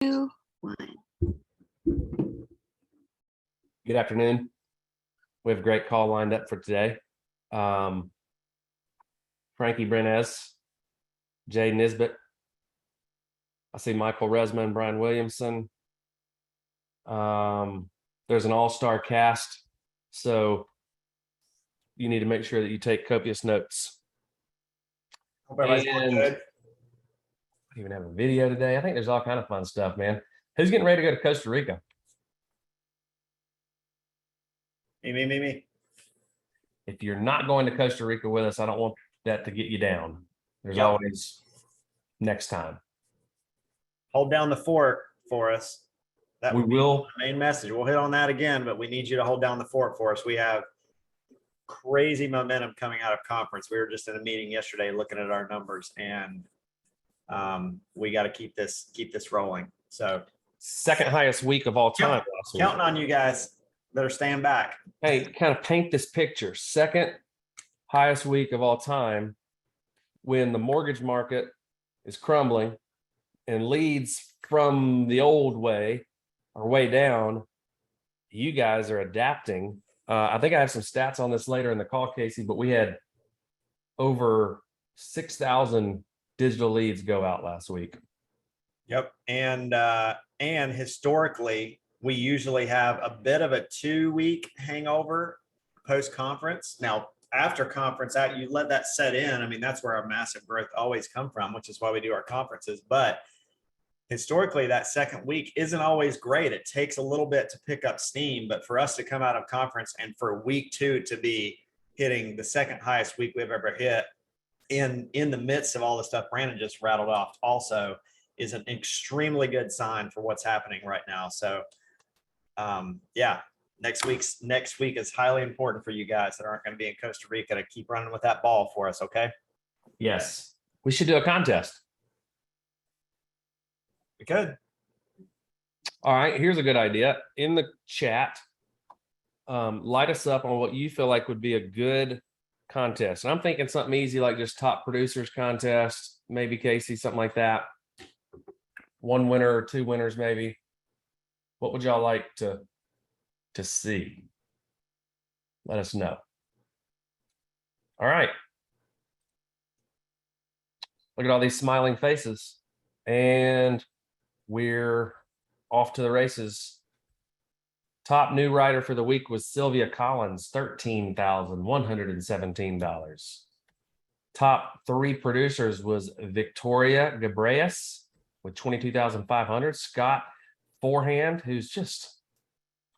2, 1. Good afternoon. We have a great call lined up for today. Frankie Brenez, Jay Nisbet. I see Michael Resma and Brian Williamson. There's an all-star cast, so you need to make sure that you take copious notes. Hope everybody's doing good. I even have a video today. I think there's all kind of fun stuff, man. Who's getting ready to go to Costa Rica? Me. If you're not going to Costa Rica with us, I don't want that to get you down. There's Yep. always next time. Hold down the fort for us. That We would be will. the main message. We'll hit on that again, but we need you to hold down the fort for us. We have crazy momentum coming out of conference. We were just in a meeting yesterday looking at our numbers, and we got to keep this rolling. So Second highest week of all time. last week. counting on you guys that are staying back. Hey, kind of paint this picture. Second highest week of all time when the mortgage market is crumbling and leads from the old way are way down. You guys are adapting. I think I have some stats on this later in the call, Casey, but we had over 6,000 digital leads go out last week. Yep. And historically, we usually have a bit of a 2-week hangover post-conference. Now, after conference out, you let that set in. I mean, that's where our massive growth always come from, which is why we do our conferences. But historically, that second week isn't always great. It takes a little bit to pick up steam. But for us to come out of conference and for week 2 to be hitting the second highest week we've ever hit in the midst of all the stuff Brandon just rattled off also is an extremely good sign for what's happening right now. So yeah, next week is highly important for you guys that aren't going to be in Costa Rica to keep running with that ball for us. Okay. Yes. We should do a contest. We could. All right. Here's a good idea. In the chat, light us up on what you feel like would be a good contest. And I'm thinking something easy like just top producers contest, maybe Casey, something like that. 1 winner or 2 winners, maybe. What would y'all like to see? Let us know. All right. Look at all these smiling faces. And we're off to the races. Top new writer for the week was Sylvia Collins, $13,117. Top 3 producers was Victoria Gabreas with $22,500. Scott Forehand, who's just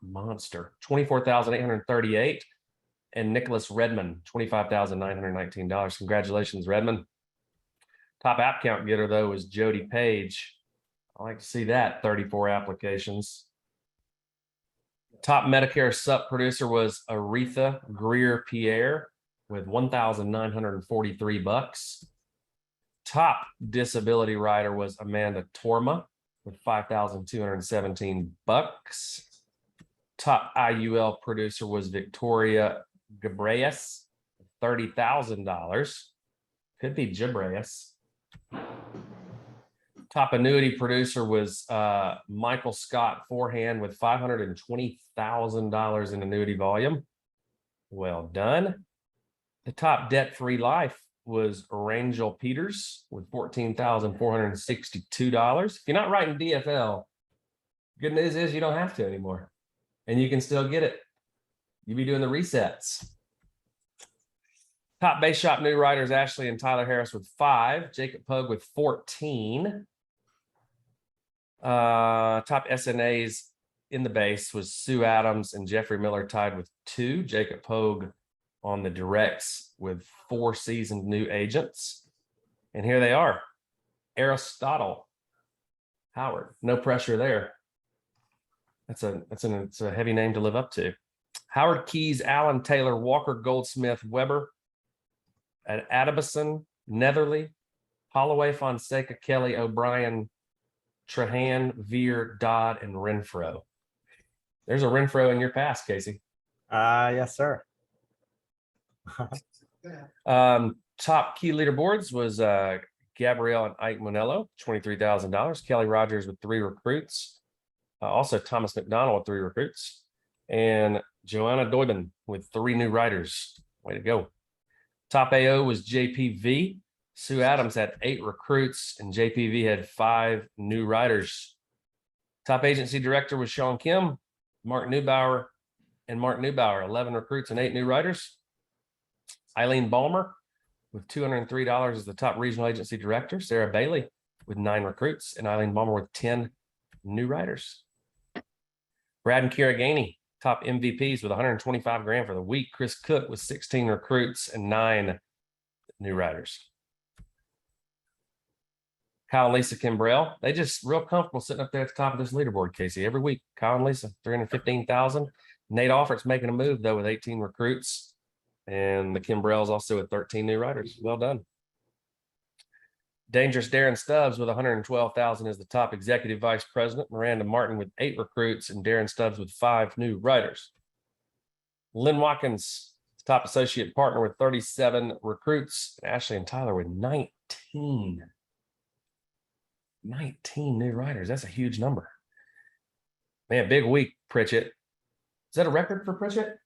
a monster, $24,838. And Nicholas Redmond, $25,919. Congratulations, Redmond. Top app count getter, though, was Jody Page. I like to see that, 34 applications. Top Medicare sup producer was Aretha Greer Pierre with $1,943. Top disability writer was Amanda Torma with $5,217. Top IUL producer was Victoria Gabreas, $30,000. Could be Gabreas. Top annuity producer was Michael Scott Forehand with $520,000 in annuity volume. Well done. The top debt-free life was Rangel Peters with $14,462. If you're not writing DFL, good news is you don't have to anymore. And you can still get it. You'll be doing the resets. Top base shop new writers, Ashley and Tyler Harris with 5. Jacob Pogue with 14. Top SNAs in the base was Sue Adams and Jeffrey Miller tied with 2. Jacob Pogue on the directs with 4 seasoned new agents. And here they are. Aristotle Howard. No pressure there. It's a heavy name to live up to. Howard Keys, Allen Taylor, Walker Goldsmith, Weber, at Adabison, Netherly, Holloway, Fonseca, Kelly, O'Brien, Trahan, Veer, Dodd, and Renfro. There's a Renfro in your past, Casey. Yes, sir. Top key leaderboards was Gabrielle and Ike Monello, $23,000. Kelly Rogers with 3 recruits. Also Thomas McDonald with 3 recruits. And Joanna Doyben with 3 new writers. Way to go. Top AO was JPV. Sue Adams had 8 recruits and JPV had 5 new writers. Top agency director was Sean Kim, Mark Newbauer, 11 recruits and 8 new writers. Eileen Balmer with $203 as the top regional agency director. Sarah Bailey with 9 recruits and Eileen Balmer with 10 new writers. Brad and Kira Gainey, top MVPs with $125,000 for the week. Chris Cook with 16 recruits and 9 new writers. Kyle and Lisa Kimbrell, they just real comfortable sitting up there at the top of this leaderboard, Casey. Every week, Kyle and Lisa, $315,000. Nate Offert's making a move, though, with 18 recruits. And the Kimbrells also with 13 new writers. Well done. Dangerous Darren Stubbs with $112,000 as the top executive vice president. Miranda Martin with 8 recruits and Darren Stubbs with 5 new writers. Lynn Watkins, top associate partner with 37 recruits. And Ashley and Tyler with 19 new writers. That's a huge number. Man, big week, Pritchett. Is that a record for Pritchett?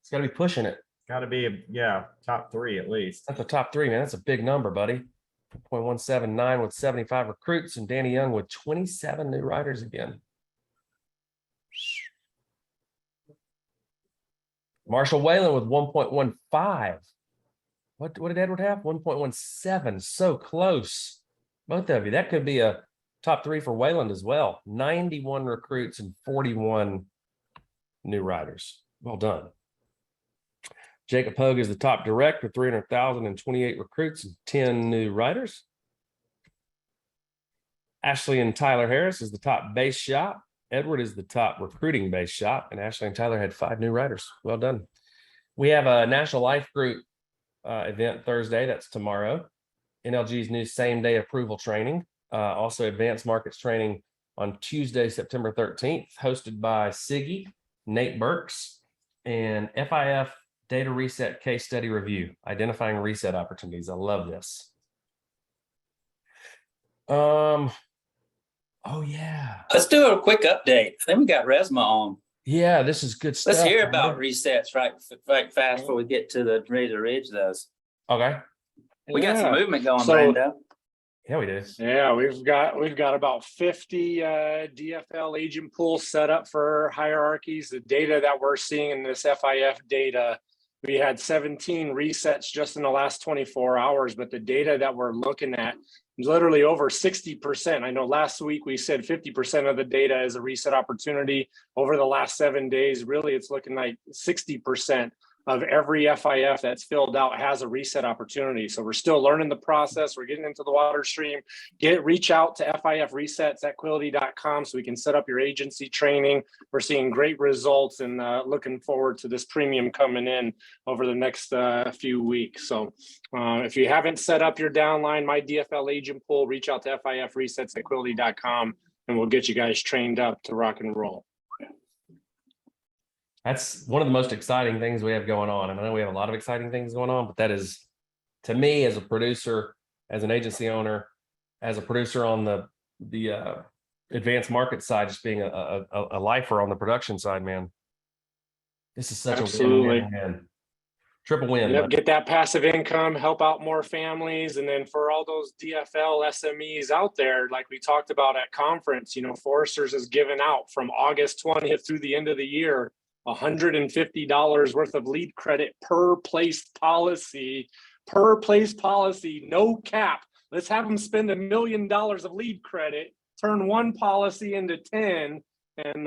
It's got to be pushing it. Got to be, top 3 at least. That's the top 3, man. That's a big number, buddy. 0.179 with 75 recruits and Danny Young with 27 new writers again. Marshall Whalen with 1.15. What did Edward have? 1.17. So close. Both of you. That could be a top 3 for Wayland as well. 91 recruits and 41 new writers. Well done. Jacob Hogue is the top direct with 300,000 and 28 recruits and 10 new writers. Ashley and Tyler Harris is the top base shop. Edward is the top recruiting base shop, and Ashley and Tyler had 5 new writers. Well done. We have a National Life Group event Thursday. That's tomorrow. NLG's new same-day approval training. Also advanced markets training on Tuesday, September 13th, hosted by Siggy, Nate Burks, and FIF Data Reset Case Study Review, identifying reset opportunities. I love this. Oh yeah. Let's do a quick update. I think we got Resma on. Yeah, this is good stuff. Let's hear about resets right fast before we get to the Razor Ridge, those. Okay. We got some movement going, Brando. Yeah, we do. Yeah, we've got about 50 DFL agent pools set up for hierarchies. The data that we're seeing in this FIF data, we had 17 resets just in the last 24 hours, but the data that we're looking at is literally over 60%. I know last week we said 50% of the data is a reset opportunity. Over the last 7 days, really it's looking like 60% of every FIF that's filled out has a reset opportunity. So we're still learning the process. We're getting into the water stream. Reach out to FIFresets@quilty.com so we can set up your agency training. We're seeing great results and looking forward to this premium coming in over the next few weeks. So if you haven't set up your downline, my DFL agent pool, reach out to FIFresets@quilty.com and we'll get you guys trained up to rock and roll. That's one of the most exciting things we have going on. I know we have a lot of exciting things going on, but that is, to me, as a producer, as an agency owner, as a producer on the advanced market side, just being a lifer on the production side, man. This is such Absolutely. a win. Triple win. Yep, get that passive income, help out more families. And then for all those DFL SMEs out there, like we talked about at conference, Foresters has given out from August 20th through the end of the year, $150 worth of lead credit per place policy, no cap. Let's have them spend $1 million of lead credit, turn 1 policy into 10, and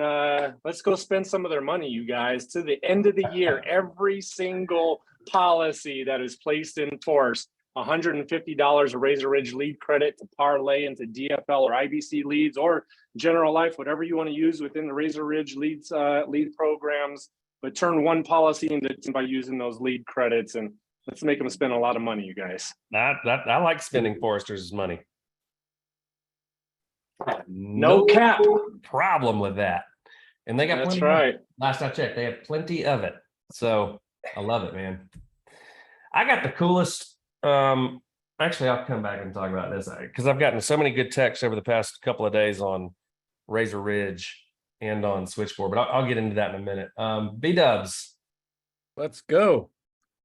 let's go spend some of their money, you guys. To the end of the year, every single policy that is placed in force, $150 of Razor Ridge lead credit to parlay into DFL or IBC leads or general life, whatever you want to use within the Razor Ridge leads lead programs, but turn 1 policy into 10 by using those lead credits, and let's make them spend a lot of money, you guys. I like spending Foresters' money. No cap problem with that. And they got That's plenty. right. Last I checked, they have plenty of it. So I love it, man. I got the coolest Actually, I'll come back and talk about this because I've gotten so many good texts over the past couple of days on Razor Ridge and on Switchboard, but I'll get into that in a minute. B-dubs. Let's go.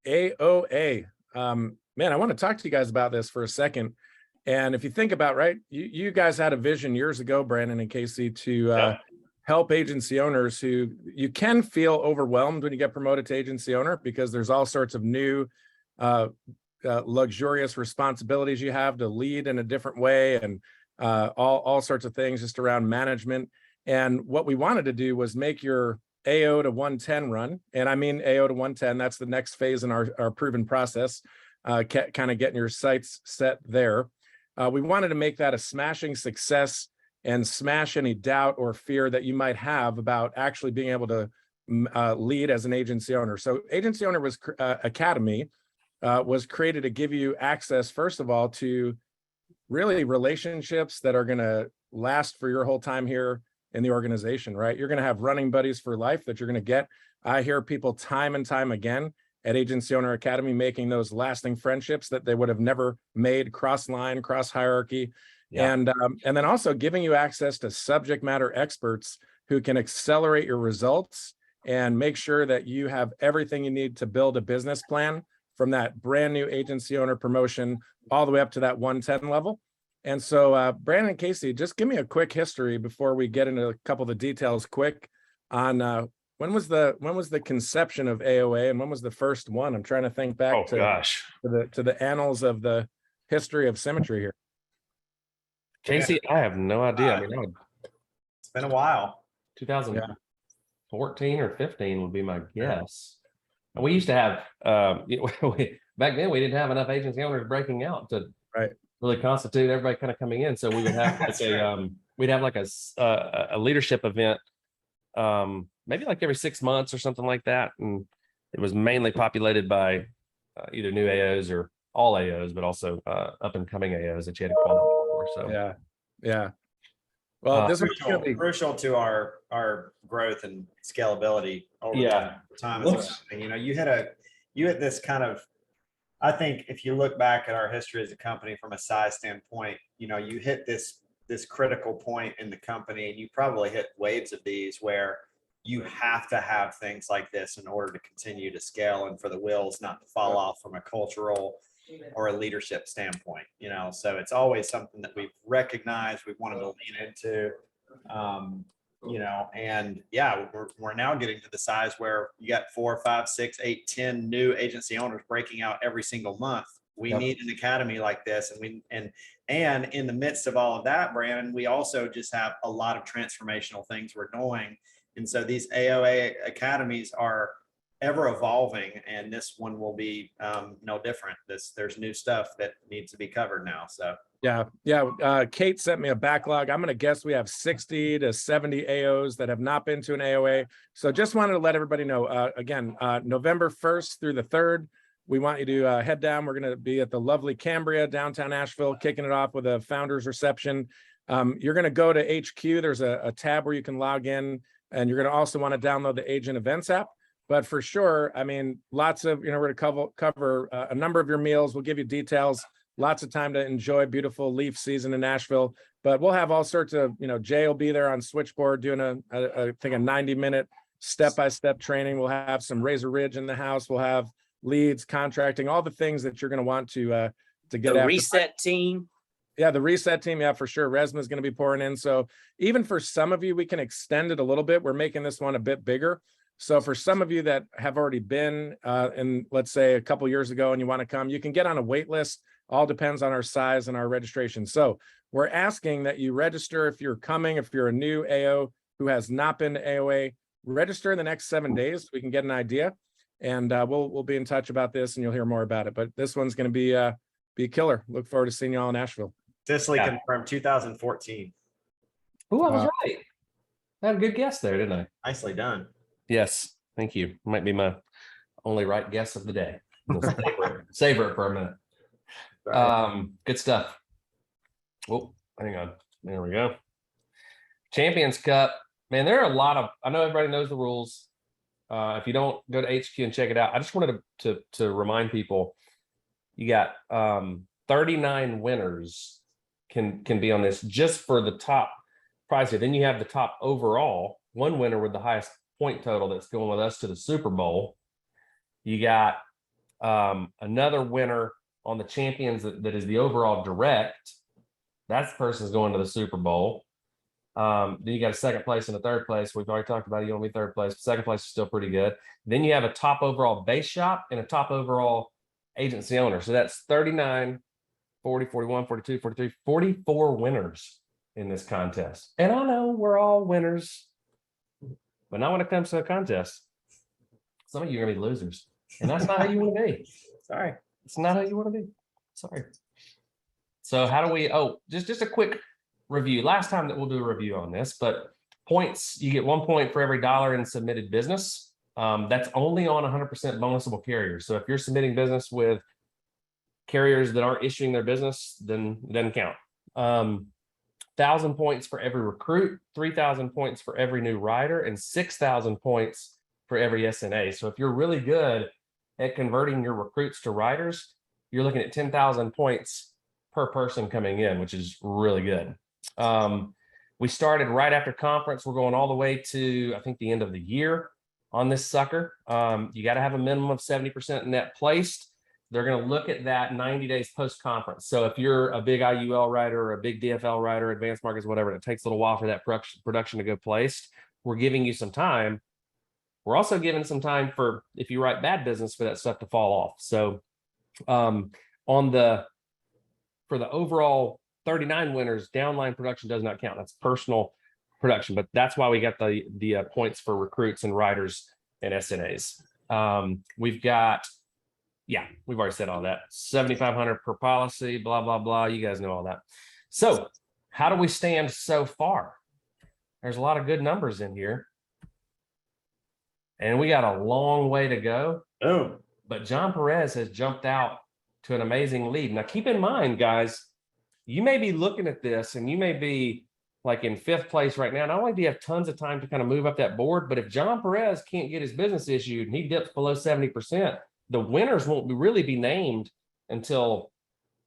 AOA. Man, I want to talk to you guys about this for a second. And if you think about, right, you guys had a vision years ago, Brandon and Casey, to help agency owners who you can feel overwhelmed when you get promoted to agency owner because there's all sorts of new luxurious responsibilities you have to lead in a different way and all sorts of things just around management. And what we wanted to do was make your AO to 110 run. And I mean AO to 110, that's the next phase in our proven process, kind of getting your sights set there. We wanted to make that a smashing success and smash any doubt or fear that you might have about actually being able to lead as an agency owner. So Agency Owner Academy was created to give you access, first of all, to really relationships that are going to last for your whole time here in the organization, right? You're going to have running buddies for life that you're going to get. I hear people time and time again at Agency Owner Academy making those lasting friendships that they would have never made cross line, cross hierarchy. Yeah. And then also giving you access to subject matter experts who can accelerate your results and make sure that you have everything you need to build a business plan from that brand new agency owner promotion all the way up to that 110 level. And so Brandon and Casey, just give me a quick history before we get into a couple of the details quick on when was the conception of AOA and when was the first one? I'm trying to think back to the annals of the history of Symmetry here. Casey, I have no idea. I mean, it's been a while. 2014 or 15 would be my guess. And we used to have back then we didn't have enough agency owners breaking out to really constitute everybody kind of coming in. So we would have like we'd have like a leadership event, maybe like every 6 months or something like that. And it was mainly populated by either new AOs or all AOs, but also up and coming AOs that you had to qualify for. So yeah. Well, this is crucial to our growth and scalability over time. You know, you hit this kind of, I think if you look back at our history as a company from a size standpoint, you know, you hit this critical point in the company, and you probably hit waves of these where you have to have things like this in order to continue to scale and for the wheels not to fall off from a cultural or a leadership standpoint, you know. So it's always something that we've recognized, we've wanted to lean into, you know, and we're now getting to the size where you got 4, 5, 6, 8, 10 new agency owners breaking out every single month. We need an academy like this, and in the midst of all of that, Brandon, we also just have a lot of transformational things we're doing, and so these AOA academies are ever evolving, and this one will be no different. There's new stuff that needs to be covered now. So Kate sent me a backlog. I'm going to guess we have 60 to 70 AOs that have not been to an AOA. So just wanted to let everybody know, again, November 1st through the 3rd, we want you to head down. We're going to be at the lovely Cambria, downtown Asheville, kicking it off with a founders reception. You're going to go to HQ. There's a tab where you can log in, and you're going to also want to download the Agent Events app. But for sure, I mean, lots of, we're going to cover a number of your meals. We'll give you details, lots of time to enjoy beautiful leaf season in Nashville. But we'll have all sorts of, Jay will be there on Switchboard doing I think a 90-minute step-by-step training. We'll have some Razor Ridge in the house. We'll have leads, contracting, all the things that you're going to want to get the after. reset team. Yeah, the reset team. Yeah, for sure. Resma is going to be pouring in. So even for some of you, we can extend it a little bit. We're making this one a bit bigger. So for some of you that have already been in, let's say, a couple years ago and you want to come, you can get on a wait list. All depends on our size and our registration. So we're asking that you register if you're coming, if you're a new AO who has not been to AOA, register in the next 7 days so we can get an idea. And we'll be in touch about this, and you'll hear more about it. But this one's going to be killer. Look forward to seeing you all in Nashville. Officially confirmed 2014. Oh, I was right. I had a good guess there, didn't I? Nicely done. Yes, thank you. Might be my only right guess of the day. Savor it for a minute. Good stuff. Oh, hang on. There we go. Champions Cup. Man, there are a lot of, I know everybody knows the rules. If you don't go to HQ and check it out, I just wanted to remind people, you got 39 winners can be on this just for the top prize here. Then you have the top overall, one winner with the highest point total that's going with us to the Super Bowl. You got another winner on the champions that is the overall direct. That person's going to the Super Bowl. Then you got a second place and a third place. We've already talked about it. You want to be third place. Second place is still pretty good. Then you have a top overall base shop and a top overall agency owner. So that's 39, 40, 41, 42, 43, 44 winners in this contest. And I know we're all winners, but not when it comes to a contest. Some of you are going to be losers. And that's not how you want to be. Sorry. It's not how you want to be. Sorry. So how do we, just a quick review. Last time that we'll do a review on this, but points, you get 1 point for every $1 in submitted business. That's only on 100% bonusable carriers. So if you're submitting business with carriers that aren't issuing their business, then it doesn't count. 1,000 points for every recruit, 3,000 points for every new rider, and 6,000 points for every SNA. So if you're really good at converting your recruits to riders, you're looking at 10,000 points per person coming in, which is really good. We started right after conference. We're going all the way to, I think, the end of the year on this sucker. You got to have a minimum of 70% net placed. They're going to look at that 90 days post-conference. So if you're a big IUL writer or a big DFL writer, advanced markets, whatever, it takes a little while for that production to go placed. We're giving you some time. We're also giving some time for, if you write bad business, for that stuff to fall off. So for the overall 39 winners, downline production does not count. That's personal production, but that's why we got the points for recruits and riders and SNAs. We've got, we've already said all that. 7,500 per policy, blah, blah, blah. You guys know all that. So how do we stand so far? There's a lot of good numbers in here. And we got a long way to go. Oh, But John Perez has jumped out to an amazing lead. Now, keep in mind, guys, you may be looking at this and you may be like in 5th place right now. Not only do you have tons of time to kind of move up that board, but if John Perez can't get his business issued and he dips below 70%, the winners won't really be named until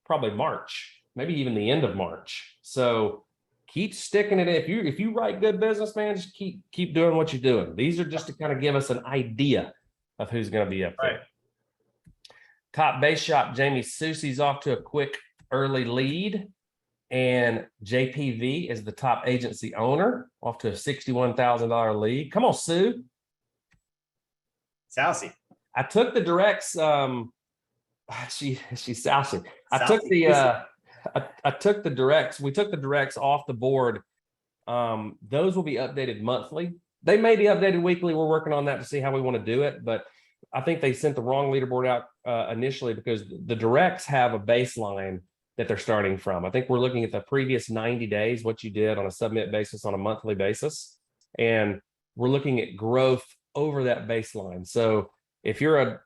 probably March, maybe even the end of March. So keep sticking it in. If you write good business, man, just keep doing what you're doing. These are just to kind of give us an idea of who's going to be up there. right. Top base shop, Jamie Susie's off to a quick early lead. And JPV is the top agency owner, off to a $61,000 lead. Come on, Sue. Sousy. I took the directs. She's Sousy. I took the directs. We took the directs off the board. Those will be updated monthly. They may be updated weekly. We're working on that to see how we want to do it, but I think they sent the wrong leaderboard out initially because the directs have a baseline that they're starting from. I think we're looking at the previous 90 days, what you did on a submit basis on a monthly basis. And we're looking at growth over that baseline. So if you're a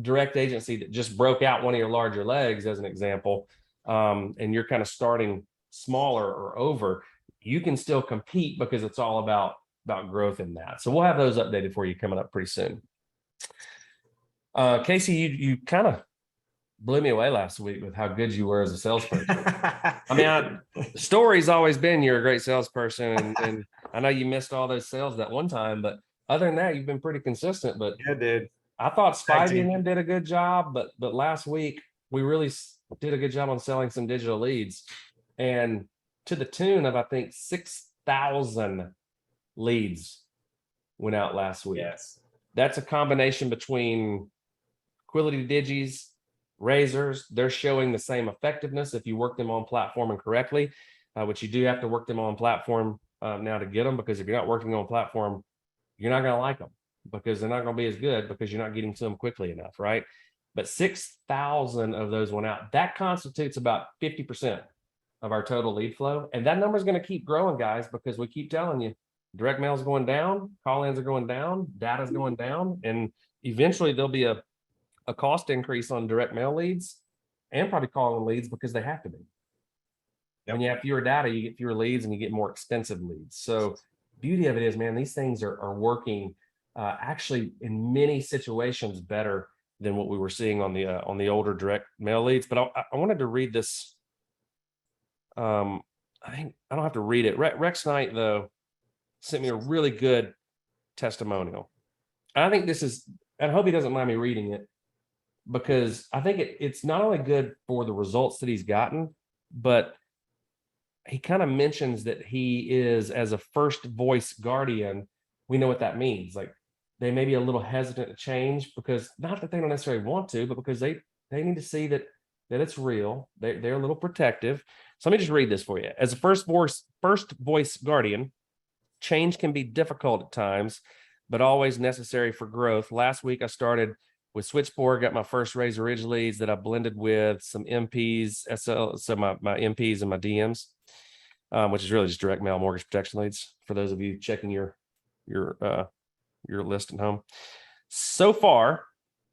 direct agency that just broke out one of your larger legs, as an example, and you're kind of starting smaller or over, you can still compete because it's all about growth in that. So we'll have those updated for you coming up pretty soon. Casey, you kind of blew me away last week with how good you were as a salesperson. I mean, the story's always been you're a great salesperson, and I know you missed all those sales that one time, but other than that, you've been pretty consistent. But Yeah, dude. I thought Spivey and him did a good job, but last week we really did a good job on selling some digital leads, and to the tune of I think 6,000 leads went out last week. Yes. That's a combination between Quility Digis, razors. They're showing the same effectiveness if you work them on platform and correctly, which you do have to work them on platform now to get them, because if you're not working on platform, you're not going to like them because they're not going to be as good because you're not getting to them quickly enough, right? But 6,000 of those went out. That constitutes about 50% of our total lead flow. And that number is going to keep growing, guys, because we keep telling you direct mail is going down, call-ins are going down, data is going down, and eventually there'll be a cost increase on direct mail leads and probably call-in leads because they have to be. Yep. When you have fewer data, you get fewer leads and you get more expensive leads. So beauty of it is, man, these things are working actually in many situations better than what we were seeing on the older direct mail leads. But I wanted to read this. I think I don't have to read it. Rex Knight, though, sent me a really good testimonial. I think this is, and I hope he doesn't mind me reading it, because I think it's not only good for the results that he's gotten, but he kind of mentions that he is, as a first voice guardian, we know what that means. Like, they may be a little hesitant to change, because not that they don't necessarily want to, but because they need to see that it's real. They're a little protective. So let me just read this for you. As a first voice guardian, change can be difficult at times, but always necessary for growth. Last week I started with Switchboard, got my first Razor Ridge leads that I blended with some MPs, so my MPs and my DMs, which is really just direct mail mortgage protection leads for those of you checking your list at home. So far,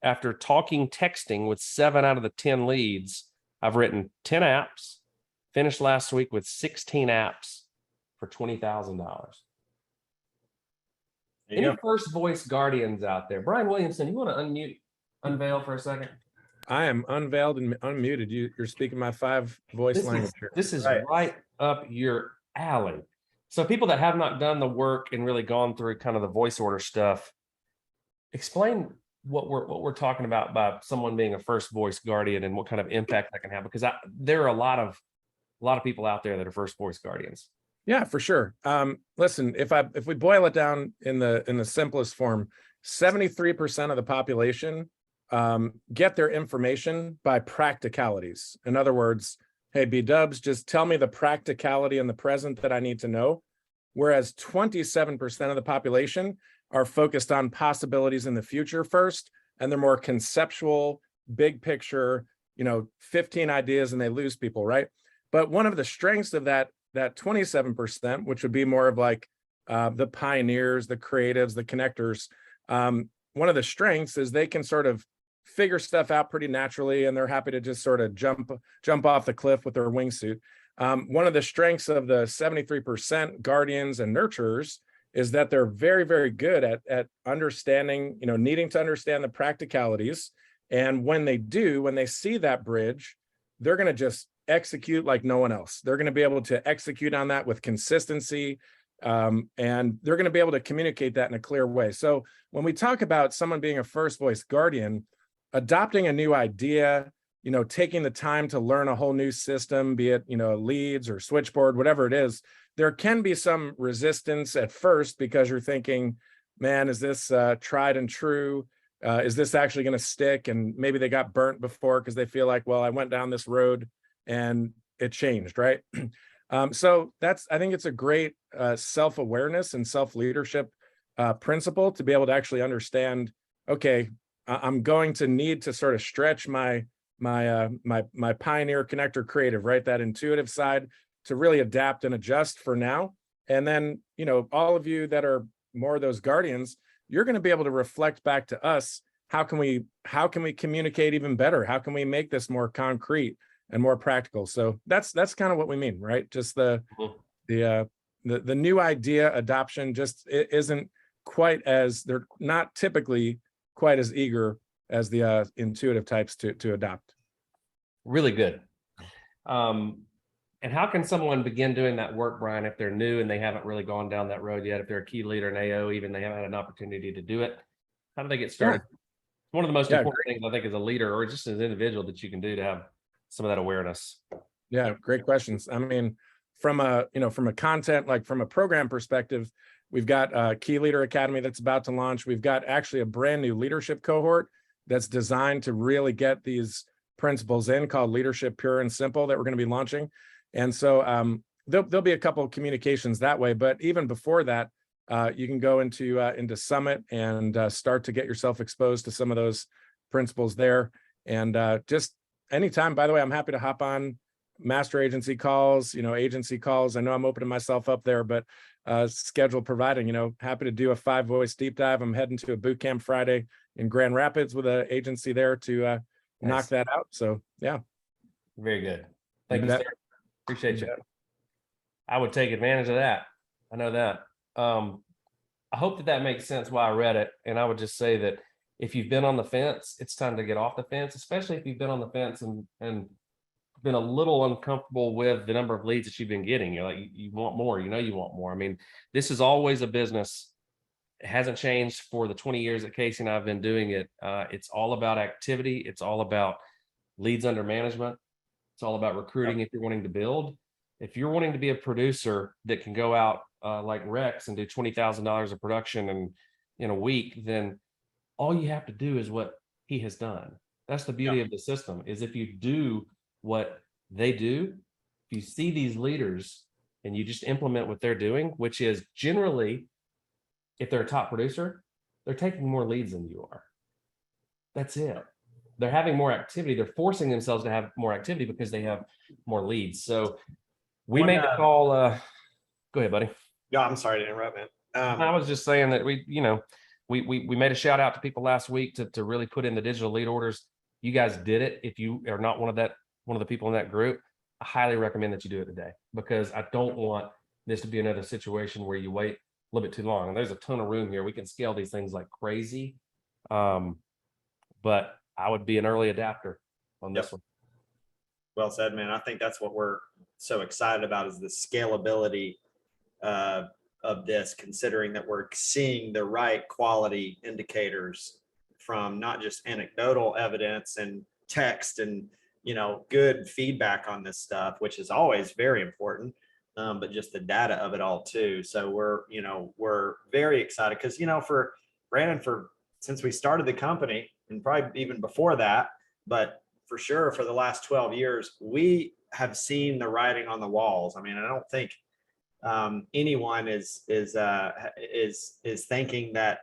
after texting with 7 out of the 10 leads, I've written 10 apps, finished last week with 16 apps for $20,000. Any first voice guardians out there? Brian Williamson, you want to unveil for a second? I am unveiled and unmuted. You're speaking my 5 voice language here. This is right up your alley. So people that have not done the work and really gone through kind of the voice order stuff, explain what we're talking about by someone being a first voice guardian and what kind of impact that can have, because there are a lot of people out there that are first voice guardians. Yeah, for sure. Listen, if we boil it down in the simplest form, 73% of the population get their information by practicalities. In other words, hey, B-dubs, just tell me the practicality in the present that I need to know. Whereas 27% of the population are focused on possibilities in the future first, and they're more conceptual, big picture, 15 ideas, and they lose people, right? But one of the strengths of that 27%, which would be more of like the pioneers, the creatives, the connectors, one of the strengths is they can sort of figure stuff out pretty naturally, and they're happy to just sort of jump off the cliff with their wingsuit. One of the strengths of the 73% guardians and nurturers is that they're very, very good at understanding, needing to understand the practicalities. And when they see that bridge, they're going to just execute like no one else. They're going to be able to execute on that with consistency, and they're going to be able to communicate that in a clear way. So when we talk about someone being a first voice guardian, adopting a new idea, taking the time to learn a whole new system, be it, leads or switchboard, whatever it is, there can be some resistance at first because you're thinking, man, is this tried and true? Is this actually going to stick? And maybe they got burnt before because they feel like, well, I went down this road and it changed, right? So I think it's a great self-awareness and self-leadership principle to be able to actually understand, okay, I'm going to need to sort of stretch my pioneer connector creative, right? That intuitive side to really adapt and adjust for now. And then, all of you that are more of those guardians, you're going to be able to reflect back to us. How can we communicate even better? How can we make this more concrete and more practical? So that's kind of what we mean, right? Just the new idea adoption just isn't quite as, they're not typically quite as eager as the intuitive types to adopt. Really good. And how can someone begin doing that work, Brian, if they're new and they haven't really gone down that road yet? If they're a key leader in AO, even they haven't had an opportunity to do it, how do they get started? Yeah. One of the most important things I think as a leader or just as an individual that you can do to have some of that awareness. Yeah, great questions. I mean, from a content, like from a program perspective, we've got Key Leader Academy that's about to launch. We've got actually a brand new leadership cohort that's designed to really get these principles in, called Leadership Pure and Simple, that we're going to be launching. And so there'll be a couple of communications that way. But even before that, you can go into Summit and start to get yourself exposed to some of those principles there. And just anytime, by the way, I'm happy to hop on master agency calls, agency calls. I know I'm opening myself up there, but schedule providing, happy to do a 5-voice deep dive. I'm heading to a boot camp Friday in Grand Rapids with an agency there to knock that out. So yeah. Very good. Thank you, sir. Appreciate you. I would take advantage of that. I know that. I hope that makes sense why I read it. And I would just say that if you've been on the fence, it's time to get off the fence, especially if you've been on the fence and been a little uncomfortable with the number of leads that you've been getting. You're like, you want more, you want more. I mean, this is always a business. It hasn't changed for the 20 years that Casey and I've been doing it. It's all about activity. It's all about leads under management. It's all about recruiting. If you're wanting to build, if you're wanting to be a producer that can go out like Rex and do $20,000 of production in a week, then all you have to do is what he has done. That's the beauty of the system, is if you do what they do, if you see these leaders and you just implement what they're doing, which is generally, if they're a top producer, they're taking more leads than you are. That's it. They're having more activity. They're forcing themselves to have more activity because they have more leads. So we made the call. Go ahead, buddy. Yeah, I'm sorry to interrupt, man. I was just saying that we made a shout out to people last week to really put in the digital lead orders. You guys did it. If you are not one of the people in that group, I highly recommend that you do it today, because I don't want this to be another situation where you wait a little bit too long. And there's a ton of room here. We can scale these things like crazy. But I would be an early adapter on this one. Well said, man. I think that's what we're so excited about, is the scalability of this, considering that we're seeing the right quality indicators from not just anecdotal evidence and text and, good feedback on this stuff, which is always very important, but just the data of it all too. So we're very excited because, for Brandon, since we started the company, and probably even before that, but for sure for the last 12 years, we have seen the writing on the walls. I mean, I don't think anyone is thinking that,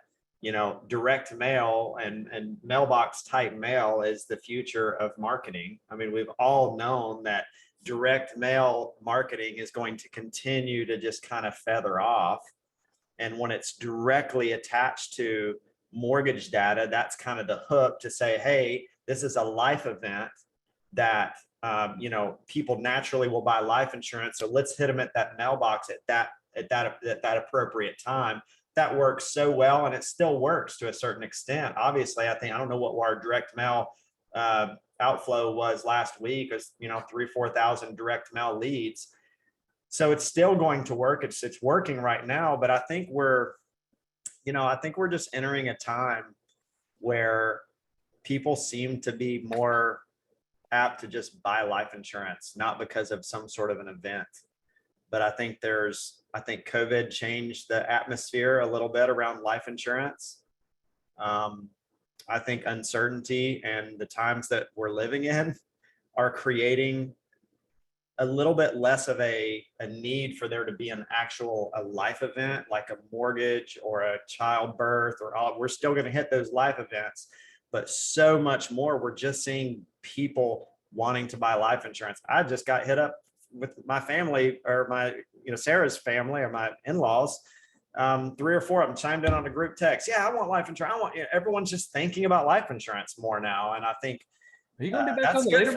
direct mail and mailbox type mail is the future of marketing. I mean, we've all known that direct mail marketing is going to continue to just kind of feather off. And when it's directly attached to mortgage data, that's kind of the hook to say, hey, this is a life event that people naturally will buy life insurance. So let's hit them at that mailbox at that appropriate time. That works so well, and it still works to a certain extent. Obviously, I don't know what our direct mail outflow was last week. It was 3,000-4,000 direct mail leads. So it's still going to work. It's working right now, but I think we're just entering a time where people seem to be more apt to just buy life insurance, not because of some sort of an event. But I think COVID changed the atmosphere a little bit around life insurance. I think uncertainty and the times that we're living in are creating a little bit less of a need for there to be a life event like a mortgage or a childbirth we're still going to hit those life events, but so much more. We're just seeing people wanting to buy life insurance. I just got hit up with my family, or my, Sarah's family, or my in-laws. 3 or 4 of them chimed in on a group text. Yeah, I want life insurance. Everyone's just thinking about life insurance more now. And I think that's good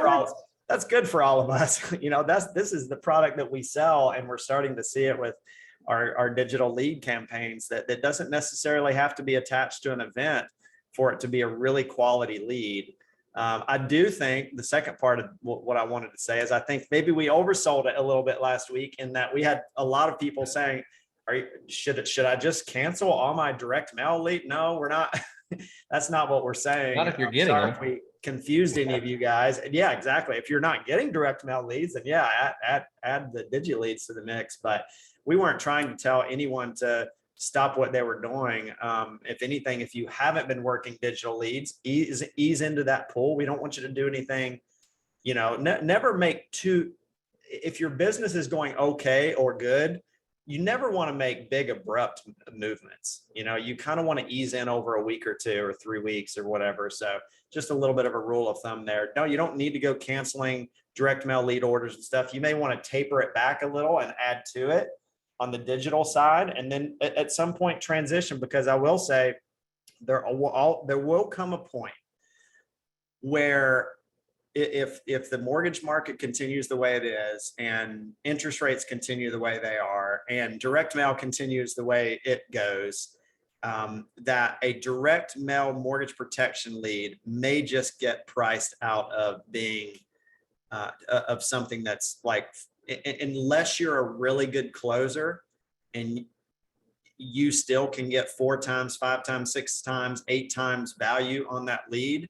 for all of us. This is the product that we sell, and we're starting to see it with our digital lead campaigns, that doesn't necessarily have to be attached to an event for it to be a really quality lead. I do think the second part of what I wanted to say is I think maybe we oversold it a little bit last week, in that we had a lot of people saying, should I just cancel all my direct mail lead? No, we're not. That's not what we're saying. Not if you're getting them. If we confused any of you guys. And yeah, exactly. If you're not getting direct mail leads, then yeah, add the digi leads to the mix. But we weren't trying to tell anyone to stop what they were doing. If anything, if you haven't been working digital leads, ease into that pool. We don't want you to do anything, never make if your business is going okay or good, you never want to make big abrupt movements. You kind of want to ease in over a week or 2 or 3 weeks or whatever. So just a little bit of a rule of thumb there. No, you don't need to go canceling direct mail lead orders and stuff. You may want to taper it back a little and add to it on the digital side, and then at some point transition, because I will say there will come a point where if the mortgage market continues the way it is, and interest rates continue the way they are, and direct mail continues the way it goes, that a direct mail mortgage protection lead may just get priced out of being of something that's like, unless you're a really good closer and you still can get 4 times, 5 times, 6 times, 8 times value on that lead.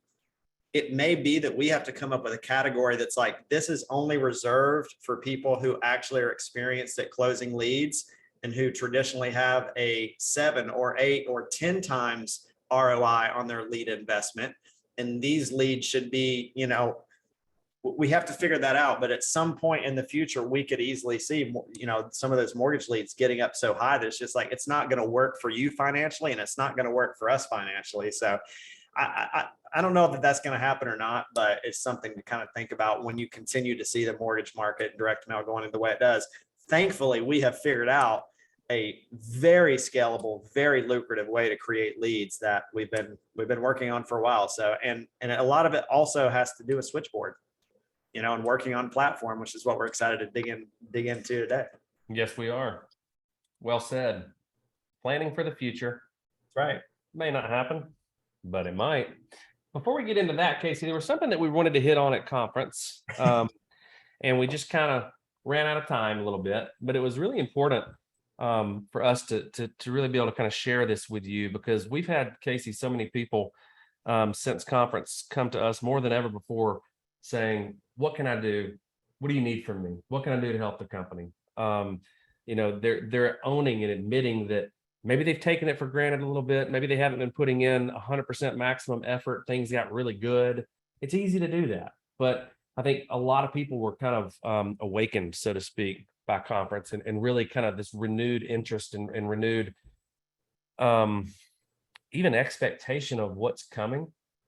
It may be that we have to come up with a category that's like, this is only reserved for people who actually are experienced at closing leads and who traditionally have a 7 or 8 or 10 times ROI on their lead investment. And these leads should be, you know, we have to figure that out. But at some point in the future, we could easily see, you know, some of those mortgage leads getting up so high that it's just like, it's not going to work for you financially, and it's not going to work for us financially. So I don't know if that's going to happen or not, but it's something to kind of think about when you continue to see the mortgage market and direct mail going the way it does. Thankfully, we have figured out a very scalable, very lucrative way to create leads that we've been working on for a while. So, and a lot of it also has to do with Switchboard, you know, and working on platform, which is what we're excited to dig into today. Yes, we are. Well said. Planning for the future. That's right. May not happen, but it might. Before we get into that, Casey, there was something that we wanted to hit on at conference, and we just kind of ran out of time a little bit, but it was really important for us to really be able to kind of share this with you, because we've had, Casey, so many people since conference come to us more than ever before saying, what can I do? What do you need from me? What can I do to help the company? You know, they're owning and admitting that maybe they've taken it for granted a little bit. Maybe they haven't been putting in 100% maximum effort. Things got really good. It's easy to do that. But I think a lot of people were kind of awakened, so to speak, by conference, and really kind of this renewed interest and renewed even expectation of what's coming,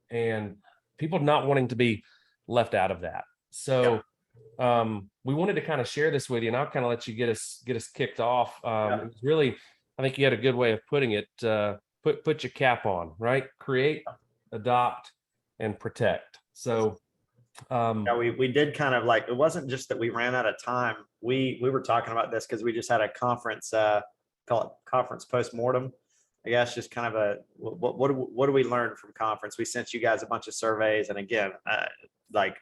and people not wanting to be left out of that. So we wanted to kind of share this with you, and I'll kind of let you get us kicked off. It was really, I think you had a good way of putting it. Put your cap on, right? Create, adopt, and protect. So we did kind of like, it wasn't just that we ran out of time. We were talking about this because we just had a conference, call it conference postmortem. I guess just kind of a what do we learn from conference? We sent you guys a bunch of surveys, and again, like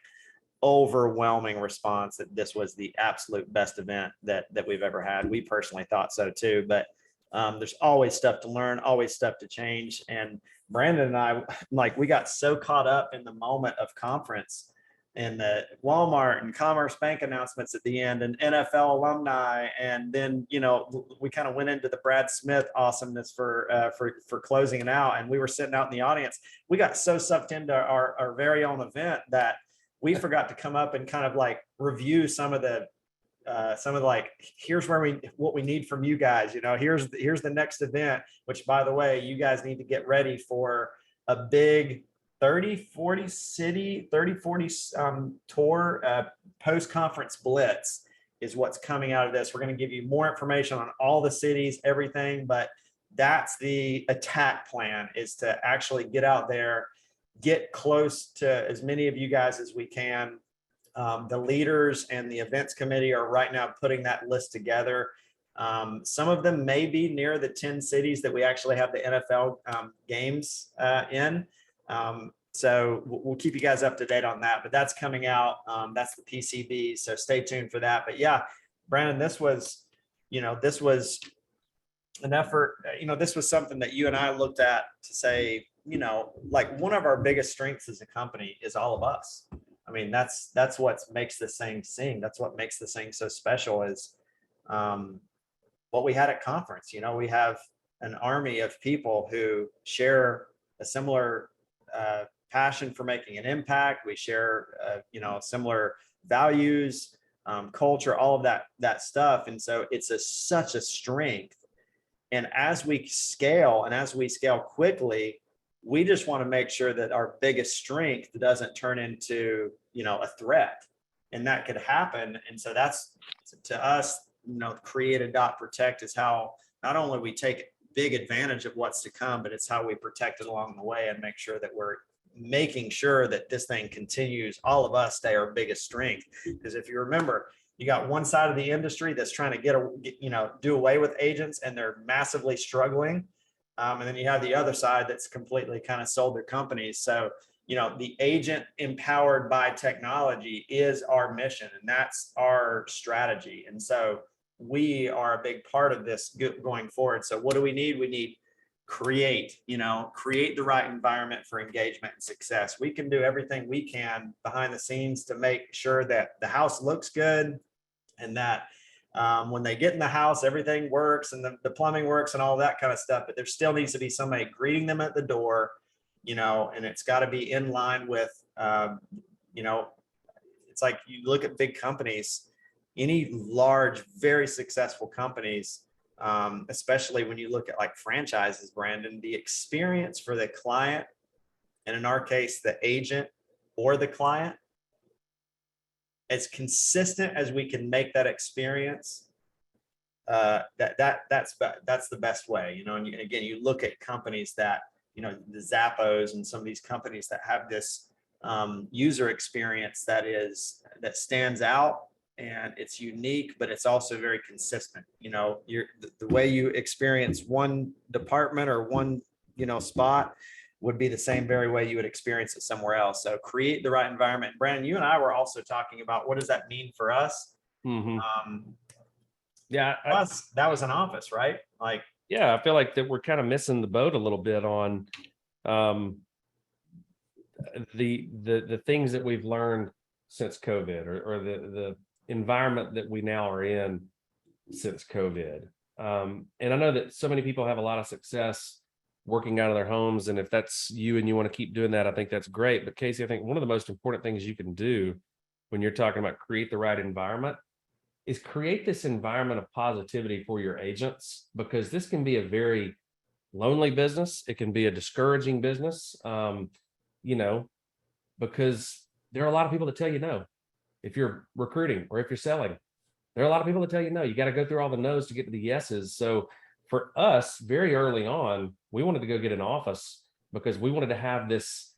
overwhelming response that this was the absolute best event that we've ever had. We personally thought so too, but there's always stuff to learn, always stuff to change. And Brandon and I, like, we got so caught up in the moment of conference and the Walmart and Commerce Bank announcements at the end and NFL alumni. And then, you know, we kind of went into the Brad Smith awesomeness for closing it out. And we were sitting out in the audience. We got so sucked into our very own event that we forgot to come up and kind of like review some of the like, here's what we need from you guys, you know, here's the next event, which, by the way, you guys need to get ready for a big 40 tour post-conference blitz is what's coming out of this. We're going to give you more information on all the cities, everything, but that's the attack plan, is to actually get out there, get close to as many of you guys as we can. The leaders and the events committee are right now putting that list together. Some of them may be near the 10 cities that we actually have the NFL games in. So we'll keep you guys up to date on that, but that's coming out. That's the PCB. So stay tuned for that. But yeah, Brandon, this was an effort. You know, this was something that you and I looked at to say, you know, like, one of our biggest strengths as a company is all of us. I mean, that's what makes this thing sing. That's what makes this thing so special, is what we had at conference. You know, we have an army of people who share a similar passion for making an impact. We share, you know, similar values, culture, all of that stuff. And so it's such a strength. And as we scale, and as we scale quickly, we just want to make sure that our biggest strength doesn't turn into, you know, a threat, and that could happen. And so that's, to us, you know, create, adopt, protect is how not only we take big advantage of what's to come, but it's how we protect it along the way and make sure that we're making sure that this thing continues. All of us stay our biggest strength. Because if you remember, you got one side of the industry that's trying to do away with agents, and they're massively struggling. And then you have the other side that's completely kind of sold their companies. So, the agent empowered by technology is our mission, and that's our strategy. And so we are a big part of this going forward. So what do we need? We need create the right environment for engagement and success. We can do everything we can behind the scenes to make sure that the house looks good, and that when they get in the house, everything works and the plumbing works and all that kind of stuff. But there still needs to be somebody greeting them at the door, and it's got to be in line with, it's like you look at big companies, any large, very successful companies, especially when you look at like franchises, Brandon, the experience for the client, and in our case, the agent or the client, as consistent as we can make that experience, that's the best way, and again, you look at companies that, the Zappos and some of these companies that have this user experience that stands out, and it's unique, but it's also very consistent. The way you experience one department or one, spot would be the same very way you would experience it somewhere else. So create the right environment. Brandon, you and I were also talking about what does that mean for us? Yeah. Plus, that was an office, right? Like, Yeah, I feel like that we're kind of missing the boat a little bit on the things that we've learned since COVID, or the environment that we now are in since COVID. And I know that so many people have a lot of success working out of their homes, and if that's you and you want to keep doing that, I think that's great. But Casey, I think one of the most important things you can do when you're talking about create the right environment is create this environment of positivity for your agents, because this can be a very lonely business. It can be a discouraging business, because there are a lot of people that tell you no. If you're recruiting or if you're selling, there are a lot of people that tell you no. You got to go through all the no's to get to the yeses. So for us, very early on, we wanted to go get an office because we wanted to have this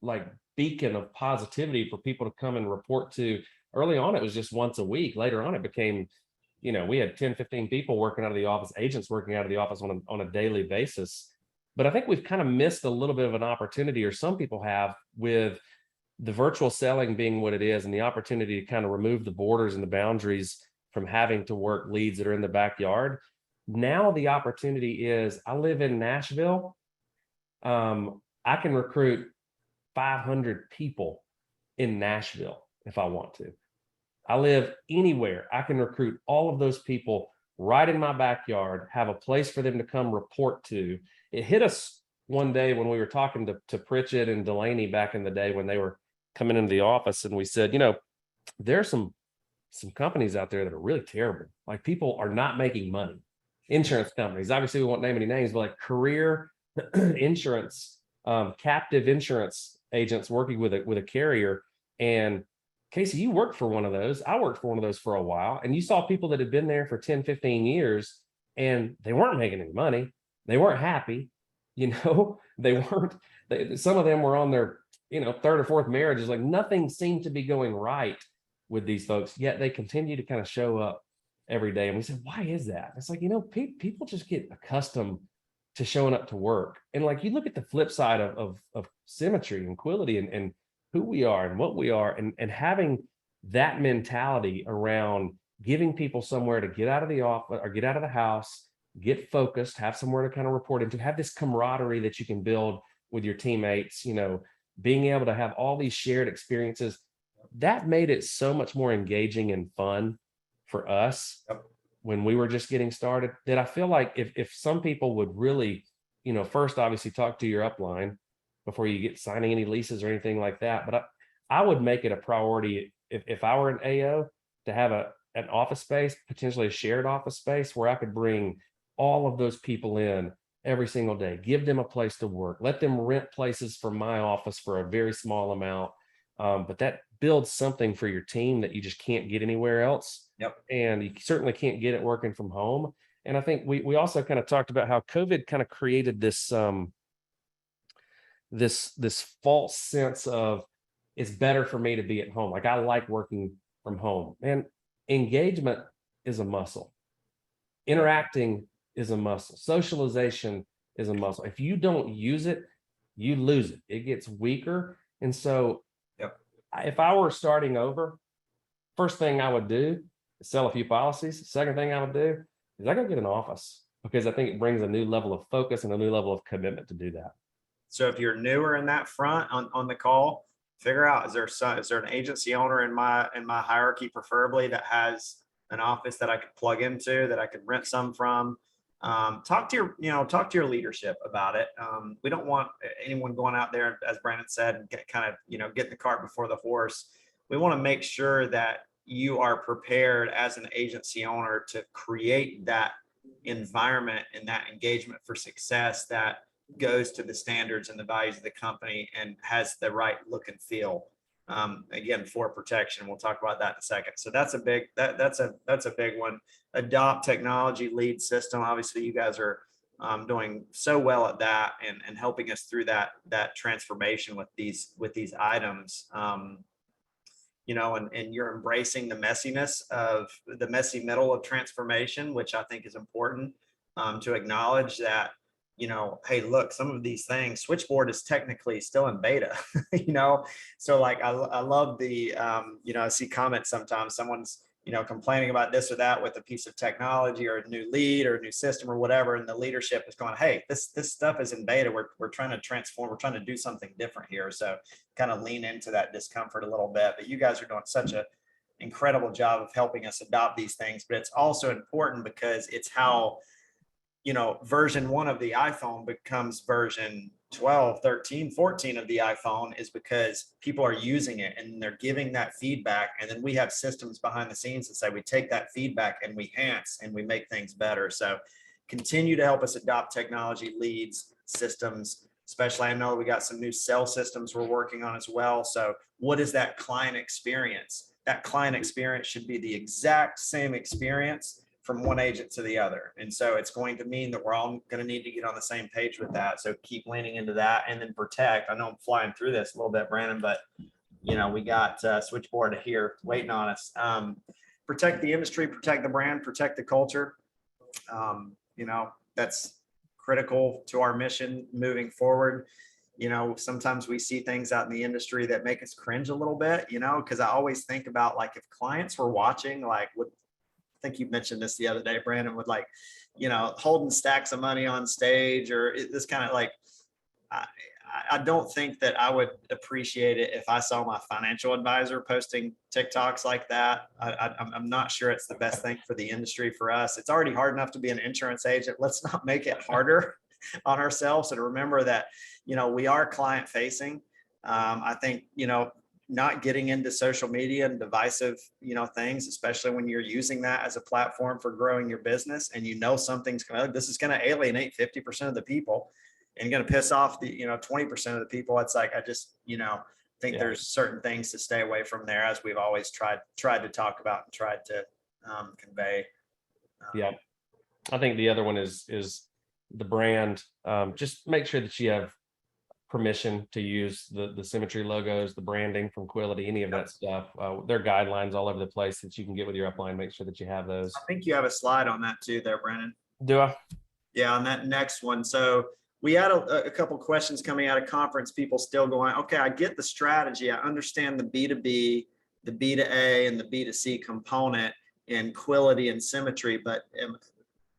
like beacon of positivity for people to come and report to. Early on, it was just once a week. Later on, it became, we had 10, 15 people working out of the office, agents working out of the office on a daily basis. But I think we've kind of missed a little bit of an opportunity, or some people have, with the virtual selling being what it is, and the opportunity to kind of remove the borders and the boundaries from having to work leads that are in the backyard. Now the opportunity is, I live in Nashville. I can recruit 500 people in Nashville if I want to. I live anywhere. I can recruit all of those people right in my backyard, have a place for them to come report to. It hit us one day when we were talking to Pritchett and Delaney back in the day when they were coming into the office, and we said, there's some companies out there that are really terrible. Like, people are not making money. Insurance companies, obviously we won't name any names, but like career insurance, captive insurance agents working with a carrier. And Casey, you worked for one of those. I worked for one of those for a while. And you saw people that had been there for 10, 15 years, and they weren't making any money. They weren't happy. They weren't, some of them were on their, third or fourth marriages. Like, nothing seemed to be going right with these folks, yet they continue to kind of show up every day. And we said, why is that? It's like, people just get accustomed to showing up to work. And like, you look at the flip side of Symmetry and Quility and who we are and what we are, and having that mentality around giving people somewhere to get out of the office or get out of the house, get focused, have somewhere to kind of report into, have this camaraderie that you can build with your teammates, being able to have all these shared experiences. That made it so much more engaging and fun for us when we were just getting started, that I feel like if some people would really, first obviously talk to your upline before you get signing any leases or anything like that. But I would make it a priority, if I were an AO, to have an office space, potentially a shared office space, where I could bring all of those people in every single day, give them a place to work, let them rent places for my office for a very small amount. But that builds something for your team that you just can't get anywhere else. Yep. And you certainly can't get it working from home. And I think we also kind of talked about how COVID kind of created this this false sense of, it's better for me to be at home. Like, I like working from home. And engagement is a muscle. Interacting is a muscle. Socialization is a muscle. If you don't use it, you lose it. It gets weaker. And so Yep. if I were starting over, first thing I would do is sell a few policies. Second thing I would do is I go get an office, because I think it brings a new level of focus and a new level of commitment to do that. So if you're newer in that front on the call, figure out, is there an agency owner in my hierarchy, preferably, that has an office that I could plug into, that I could rent some from. Talk to your leadership about it. We don't want anyone going out there, as Brandon said, and get the cart before the horse. We want to make sure that you are prepared as an agency owner to create that environment and that engagement for success that goes to the standards and the values of the company and has the right look and feel. Again, for protection. We'll talk about that in a second. So that's a big one. Adopt technology lead system. Obviously, you guys are doing so well at that and helping us through that transformation with these items. And you're embracing the messiness of the messy middle of transformation, which I think is important to acknowledge that. Hey, look, some of these things, Switchboard is technically still in beta, so like, I love the, I see comments sometimes, someone's, complaining about this or that with a piece of technology or a new lead or a new system or whatever. And the leadership is going, hey, this stuff is in beta. We're trying to transform. We're trying to do something different here. So kind of lean into that discomfort a little bit, but you guys are doing such an incredible job of helping us adopt these things. But it's also important because it's how, version 1 of the iPhone becomes version 12, 13, 14 of the iPhone, is because people are using it and they're giving that feedback. And then we have systems behind the scenes that say we take that feedback and we enhance and we make things better. So continue to help us adopt technology leads, systems, especially. I know we got some new cell systems we're working on as well. So what is that client experience? That client experience should be the exact same experience from one agent to the other. And so it's going to mean that we're all going to need to get on the same page with that. So keep leaning into that, and then protect. I know I'm flying through this a little bit, Brandon, but we got Switchboard here waiting on us. Protect the industry, protect the brand, protect the culture. That's critical to our mission moving forward. Sometimes we see things out in the industry that make us cringe a little bit, because I always think about, like, if clients were watching, like, I think you mentioned this the other day, Brandon, with, like, holding stacks of money on stage, or this kind of, like, I don't think that I would appreciate it if I saw my financial advisor posting TikToks like that. I'm not sure it's the best thing for the industry, for us. It's already hard enough to be an insurance agent. Let's not make it harder on ourselves. And remember that, we are client facing. I think, not getting into social media and divisive, things, especially when you're using that as a platform for growing your business, and this is going to alienate 50% of the people and going to piss off the 20% of the people. It's like, I just think there's certain things to stay away from there, as we've always tried to talk about and tried to convey. I think the other one is the brand. Just make sure that you have permission to use the Symmetry logos, the branding from Quility, any of that stuff. There are guidelines all over the place that you can get with your upline. Make sure that you have those. I think you have a slide on that too there, Brandon. Do I? Yeah, on that next one. So we had a couple questions coming out of conference, people still going, okay, I get the strategy. I understand the B2B, the B2A, and the B2C component in Quility and Symmetry, but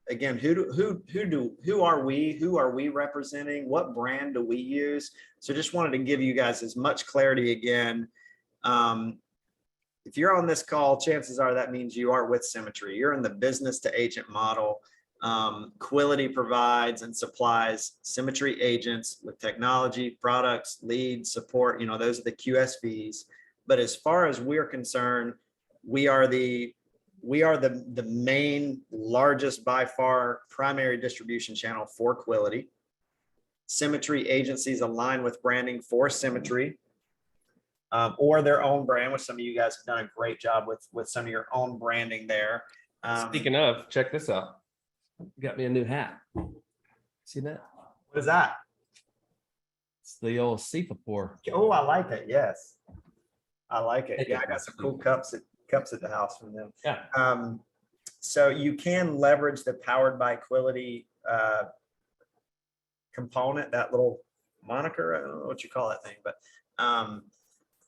again, who are we? Who are we representing? What brand do we use? So just wanted to give you guys as much clarity again. If you're on this call, chances are that means you are with Symmetry. You're in the business to agent model. Quility provides and supplies Symmetry agents with technology, products, leads, support. Those are the QSVs. But as far as we're concerned, we are the main, largest, by far, primary distribution channel for Quility. Symmetry agencies align with branding for Symmetry, or their own brand, which some of you guys have done a great job with some of your own branding there. Speaking of, check this out. Got me a new hat. See that? What is that? It's the old Singapore. Oh, I like it. Yes, I like it. Yeah, I got some cool cups at the house from them. Yeah. So you can leverage the powered by Quility component, that little moniker, I don't know what you call that thing, but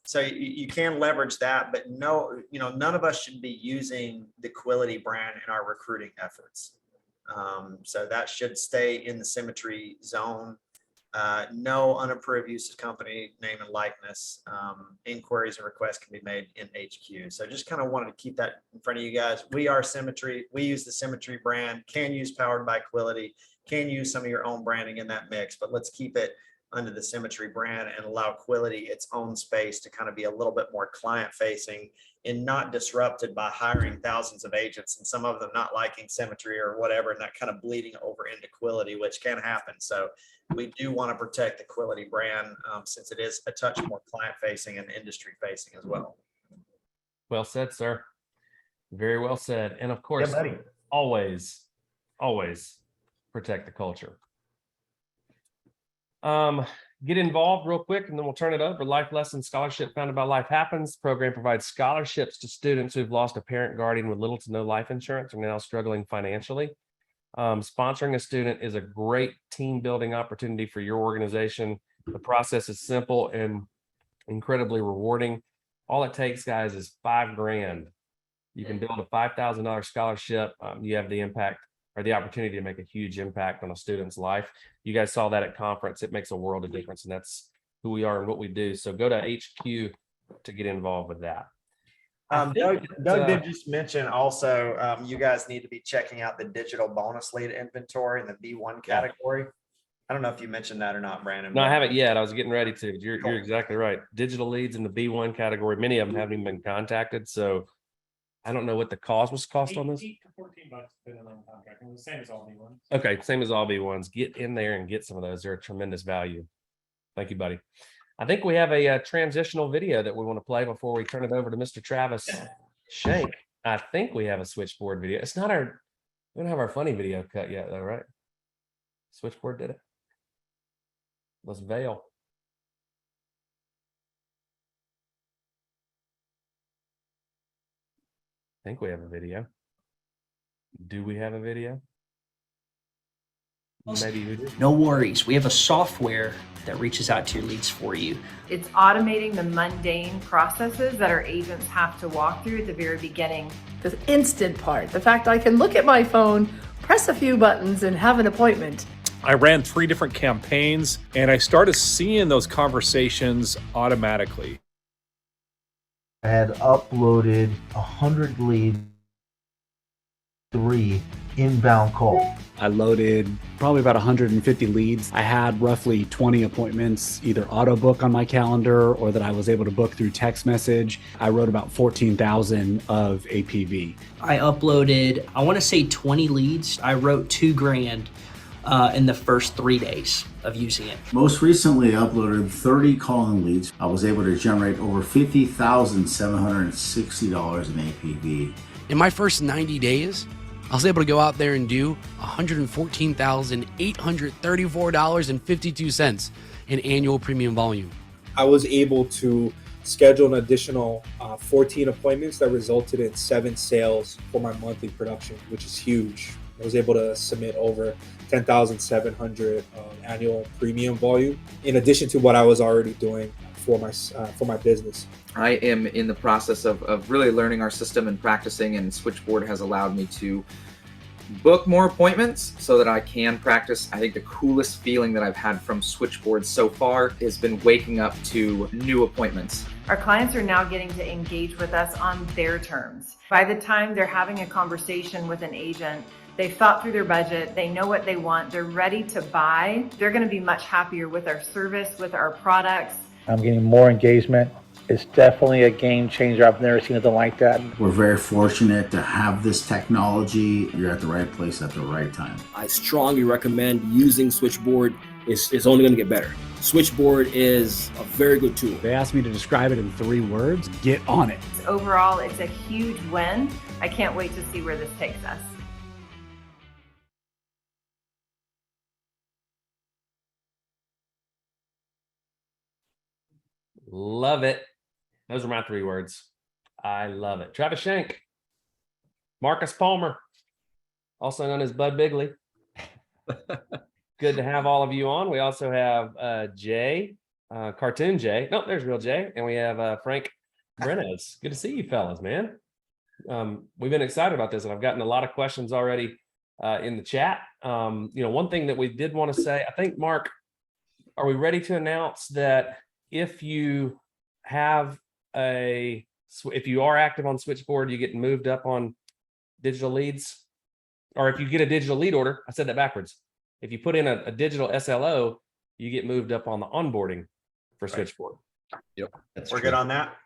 so you can leverage that, but no, none of us should be using the Quility brand in our recruiting efforts. So that should stay in the Symmetry zone. No unapproved use of company name and likeness. Inquiries and requests can be made in HQ. So just kind of wanted to keep that in front of you guys. We are Symmetry. We use the Symmetry brand, can use powered by Quility, can use some of your own branding in that mix, but let's keep it under the Symmetry brand and allow Quility its own space to kind of be a little bit more client facing and not disrupted by hiring thousands of agents and some of them not liking Symmetry or whatever, and that kind of bleeding over into Quility, which can happen. So we do want to protect the Quility brand since it is a touch more client facing and industry facing as well. Well said, sir. Very well said. And of course, Yeah, buddy. always protect the culture. Get involved real quick and then we'll turn it over. Life Lesson Scholarship founded by Life Happens program provides scholarships to students who've lost a parent guardian with little to no life insurance or now struggling financially. Sponsoring a student is a great team building opportunity for your organization. The process is simple and incredibly rewarding. All it takes, guys, is $5,000. You can build a $5,000 scholarship. You have the impact or the opportunity to make a huge impact on a student's life. You guys saw that at conference. It makes a world of difference, and that's who we are and what we do. So go to HQ to get involved with that. Doug did just mention also, you guys need to be checking out the digital bonus lead inventory in the B1 category. I don't know if you mentioned that or not, Brandon. No, I haven't yet. I was getting ready to. You're exactly right. Digital leads in the B1 category. Many of them haven't even been contacted. So I don't know what the cost on this. $8 to $14 depending on the contract. And the same as all B1s. Okay, same as all B1s. Get in there and get some of those. They're a tremendous value. Thank you, buddy. I think we have a transitional video that we want to play before we turn it over to Mr. Travis Shank. I think we have a switchboard video. It's not our, we don't have our funny video cut yet though, right? Switchboard did it. Let's veil. I think we have a video. Do we have a video? Maybe we do. No worries. We have a software that reaches out to your leads for you. It's automating the mundane processes that our agents have to walk through at the very beginning. The instant part, the fact I can look at my phone, press a few buttons and have an appointment. I ran 3 different campaigns and I started seeing those conversations automatically. I had uploaded 100 leads, 3 inbound calls. I loaded probably about 150 leads. I had roughly 20 appointments, either auto book on my calendar or that I was able to book through text message. I wrote about 14,000 of APV. I uploaded, I want to say 20 leads. I wrote $2,000 in the first 3 days of using it. Most recently, I uploaded 30 calling leads. I was able to generate over $50,760 in APV. In my first 90 days, I was able to go out there and do $114,834.52 in annual premium volume. I was able to schedule an additional 14 appointments that resulted in 7 sales for my monthly production, which is huge. I was able to submit over 10,700 annual premium volume, in addition to what I was already doing for my business. I am in the process of really learning our system and practicing, and Switchboard has allowed me to book more appointments so that I can practice. I think the coolest feeling that I've had from Switchboard so far has been waking up to new appointments. Our clients are now getting to engage with us on their terms. By the time they're having a conversation with an agent, they've thought through their budget, they know what they want, they're ready to buy. They're going to be much happier with our service, with our products. I'm getting more engagement. It's definitely a game changer. I've never seen anything like that. We're very fortunate to have this technology. You're at the right place at the right time. I strongly recommend using Switchboard. It's only going to get better. Switchboard is a very good tool. They asked me to describe it in 3 words. Get on it. Overall, it's a huge win. I can't wait to see where this takes us. Love it. Those are my 3 words. I love it. Travis Shank, Marcus Palmer, also known as Bud Bigley. Good to have all of you on. We also have Jay, Cartoon Jay. No, there's real Jay. And we have Frank Brenes. Good to see you fellas, man. We've been excited about this, and I've gotten a lot of questions already in the chat. One thing that we did want to say, I think, Mark, are we ready to announce that if you have if you are active on Switchboard, you get moved up on digital leads? Or if you get a digital lead order, I said that backwards. If you put in a digital SLO, you get moved up on the onboarding for Switchboard. Yep. We're good on that.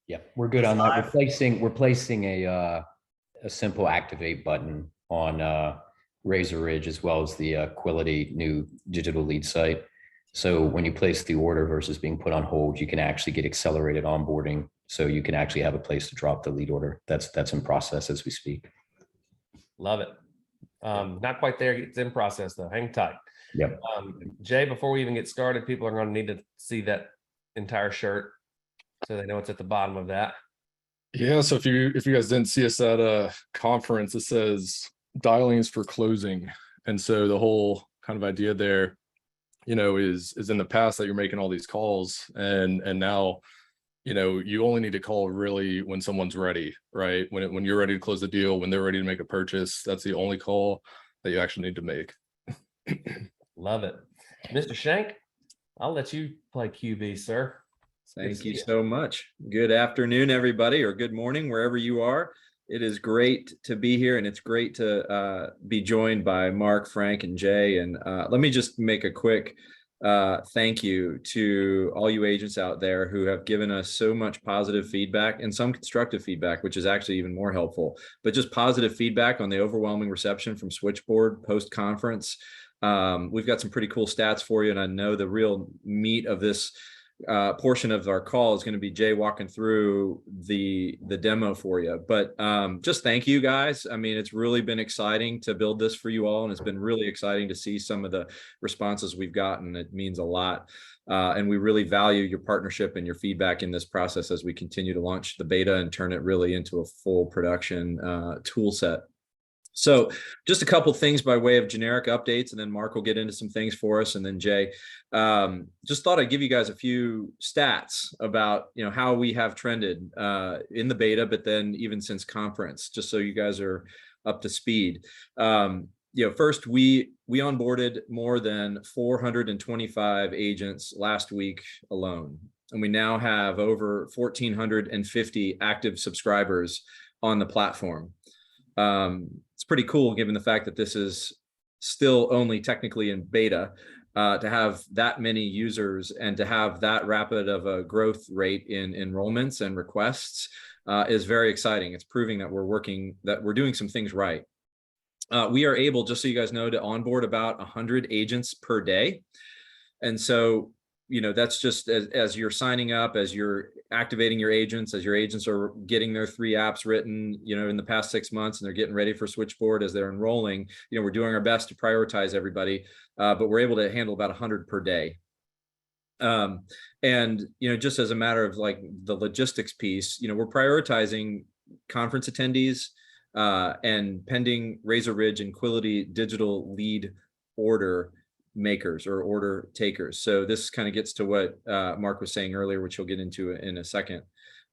Yep, we're good on that. We're placing a simple activate button on Razor Ridge as well as the Quility new digital lead site. So when you place the order versus being put on hold, you can actually get accelerated onboarding. So you can actually have a place to drop the lead order. That's in process as we speak. Love it. Not quite there. It's in process though. Hang tight. Yep. Jay, before we even get started, people are going to need to see that entire shirt so they know it's at the bottom of that. Yeah, so if you guys didn't see us at a conference, it says dialings for closing. And so the whole kind of idea there, is in the past that you're making all these calls and now, you only need to call really when someone's ready, right? When you're ready to close the deal, when they're ready to make a purchase, that's the only call that you actually need to make. Love it. Mr. Shank, I'll let you play QB, sir. Thank you so much. Good afternoon, everybody, or good morning, wherever you are. It is great to be here, and it's great to be joined by Mark, Frank, and Jay. And let me just make a quick thank you to all you agents out there who have given us so much positive feedback and some constructive feedback, which is actually even more helpful. But just positive feedback on the overwhelming reception from Switchboard post-conference. We've got some pretty cool stats for you, and I know the real meat of this portion of our call is going to be Jay walking through the demo for you. But just thank you guys. I mean, it's really been exciting to build this for you all, and it's been really exciting to see some of the responses we've gotten. It means a lot. And we really value your partnership and your feedback in this process as we continue to launch the beta and turn it really into a full production tool set. So just a couple things by way of generic updates, and then Mark will get into some things for us, and then Jay. Just thought I'd give you guys a few stats about how we have trended in the beta, but then even since conference, just so you guys are up to speed. First, we onboarded more than 425 agents last week alone, and we now have over 1,450 active subscribers on the platform. It's pretty cool given the fact that this is still only technically in beta, to have that many users and to have that rapid of a growth rate in enrollments and requests is very exciting. It's proving that we're doing some things right. We are able, just so you guys know, to onboard about 100 agents per day. And so, that's just as you're signing up, as you're activating your agents, as your agents are getting their 3 apps written, in the past 6 months, and they're getting ready for Switchboard as they're enrolling, we're doing our best to prioritize everybody, but we're able to handle about 100 per day. And, just as a matter of like the logistics piece, we're prioritizing conference attendees and pending Razor Ridge and Quility digital lead order makers or order takers. So this kind of gets to what Mark was saying earlier, which he'll get into in a second.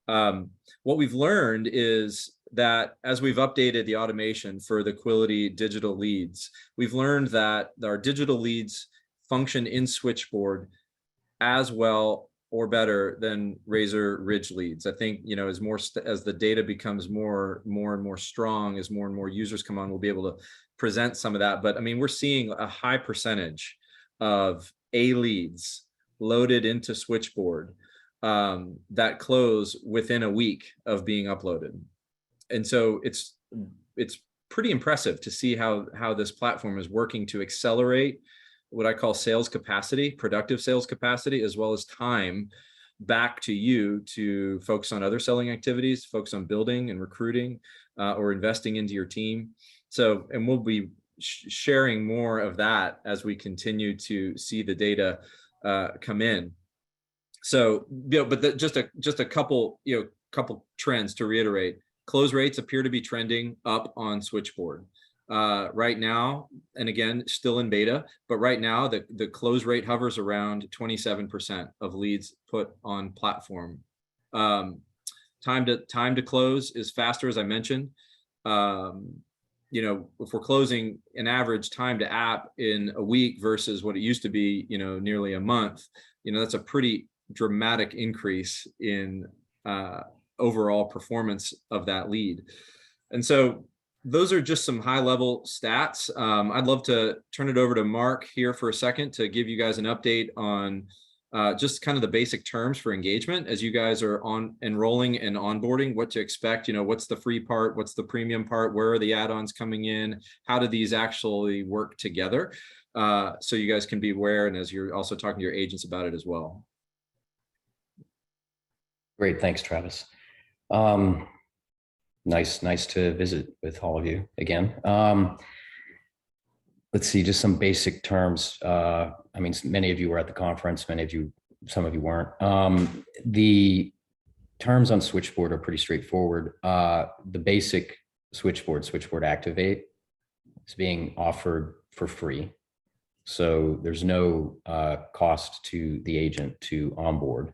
What we've learned is that as we've updated the automation for the Quility digital leads, we've learned that our digital leads function in Switchboard as well or better than Razor Ridge leads. I think, as the data becomes more and more strong, as more and more users come on, we'll be able to present some of that. But I mean, we're seeing a high percentage of A leads loaded into Switchboard that close within a week of being uploaded. And so it's pretty impressive to see how this platform is working to accelerate what I call sales capacity, productive sales capacity, as well as time back to you to focus on other selling activities, focus on building and recruiting or investing into your team. So, and we'll be sharing more of that as we continue to see the data come in. So, but just a couple trends to reiterate. Close rates appear to be trending up on Switchboard. right now, and again, still in beta, but right now the close rate hovers around 27% of leads put on platform. Time to close is faster, as I mentioned. You know, if we're closing an average time to app in a week versus what it used to be, you know, nearly a month, you know, that's a pretty dramatic increase in overall performance of that lead. And so those are just some high level stats. I'd love to turn it over to Mark here for a second to give you guys an update on just kind of the basic terms for engagement as you guys are on enrolling and onboarding, what to expect, you know, what's the free part, what's the premium part, where are the add-ons coming in, how do these actually work together, so you guys can be aware, and as you're also talking to your agents about it as well. Great, thanks, Travis. Nice to visit with all of you again. Let's see, just some basic terms. I mean, many of you were at the conference, some of you weren't. The terms on Switchboard are pretty straightforward. The basic Switchboard Activate, is being offered for free. So there's no cost to the agent to onboard.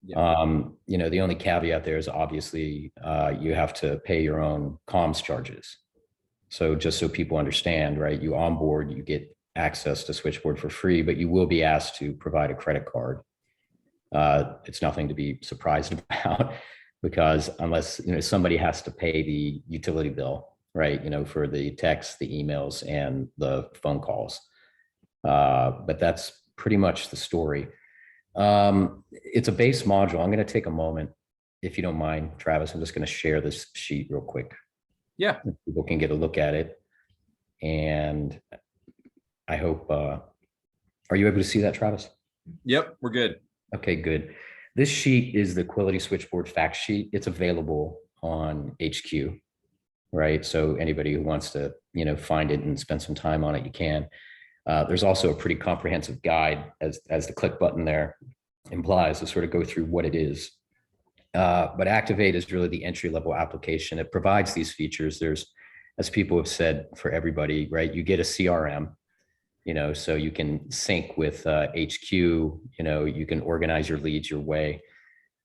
Yeah. You know, the only caveat there is obviously you have to pay your own comms charges. So just so people understand, right, you onboard, you get access to Switchboard for free, but you will be asked to provide a credit card. It's nothing to be surprised about, because unless, you know, somebody has to pay the utility bill, right, you know, for the texts, the emails, and the phone calls. But that's pretty much the story. It's a base module. I'm going to take a moment, if you don't mind, Travis. I'm just going to share this sheet real quick. Yeah. People can get a look at it. And I hope, are you able to see that, Travis? Yep, we're good. Okay, good. This sheet is the Quality Switchboard fact sheet. It's available on HQ, right? So anybody who wants to, you know, find it and spend some time on it, you can. There's also a pretty comprehensive guide, as the click button there implies, to sort of go through what it is. But Activate is really the entry-level application. It provides these features. There's, as people have said, for everybody, right? You get a CRM, you know, so you can sync with HQ, you know, you can organize your leads your way.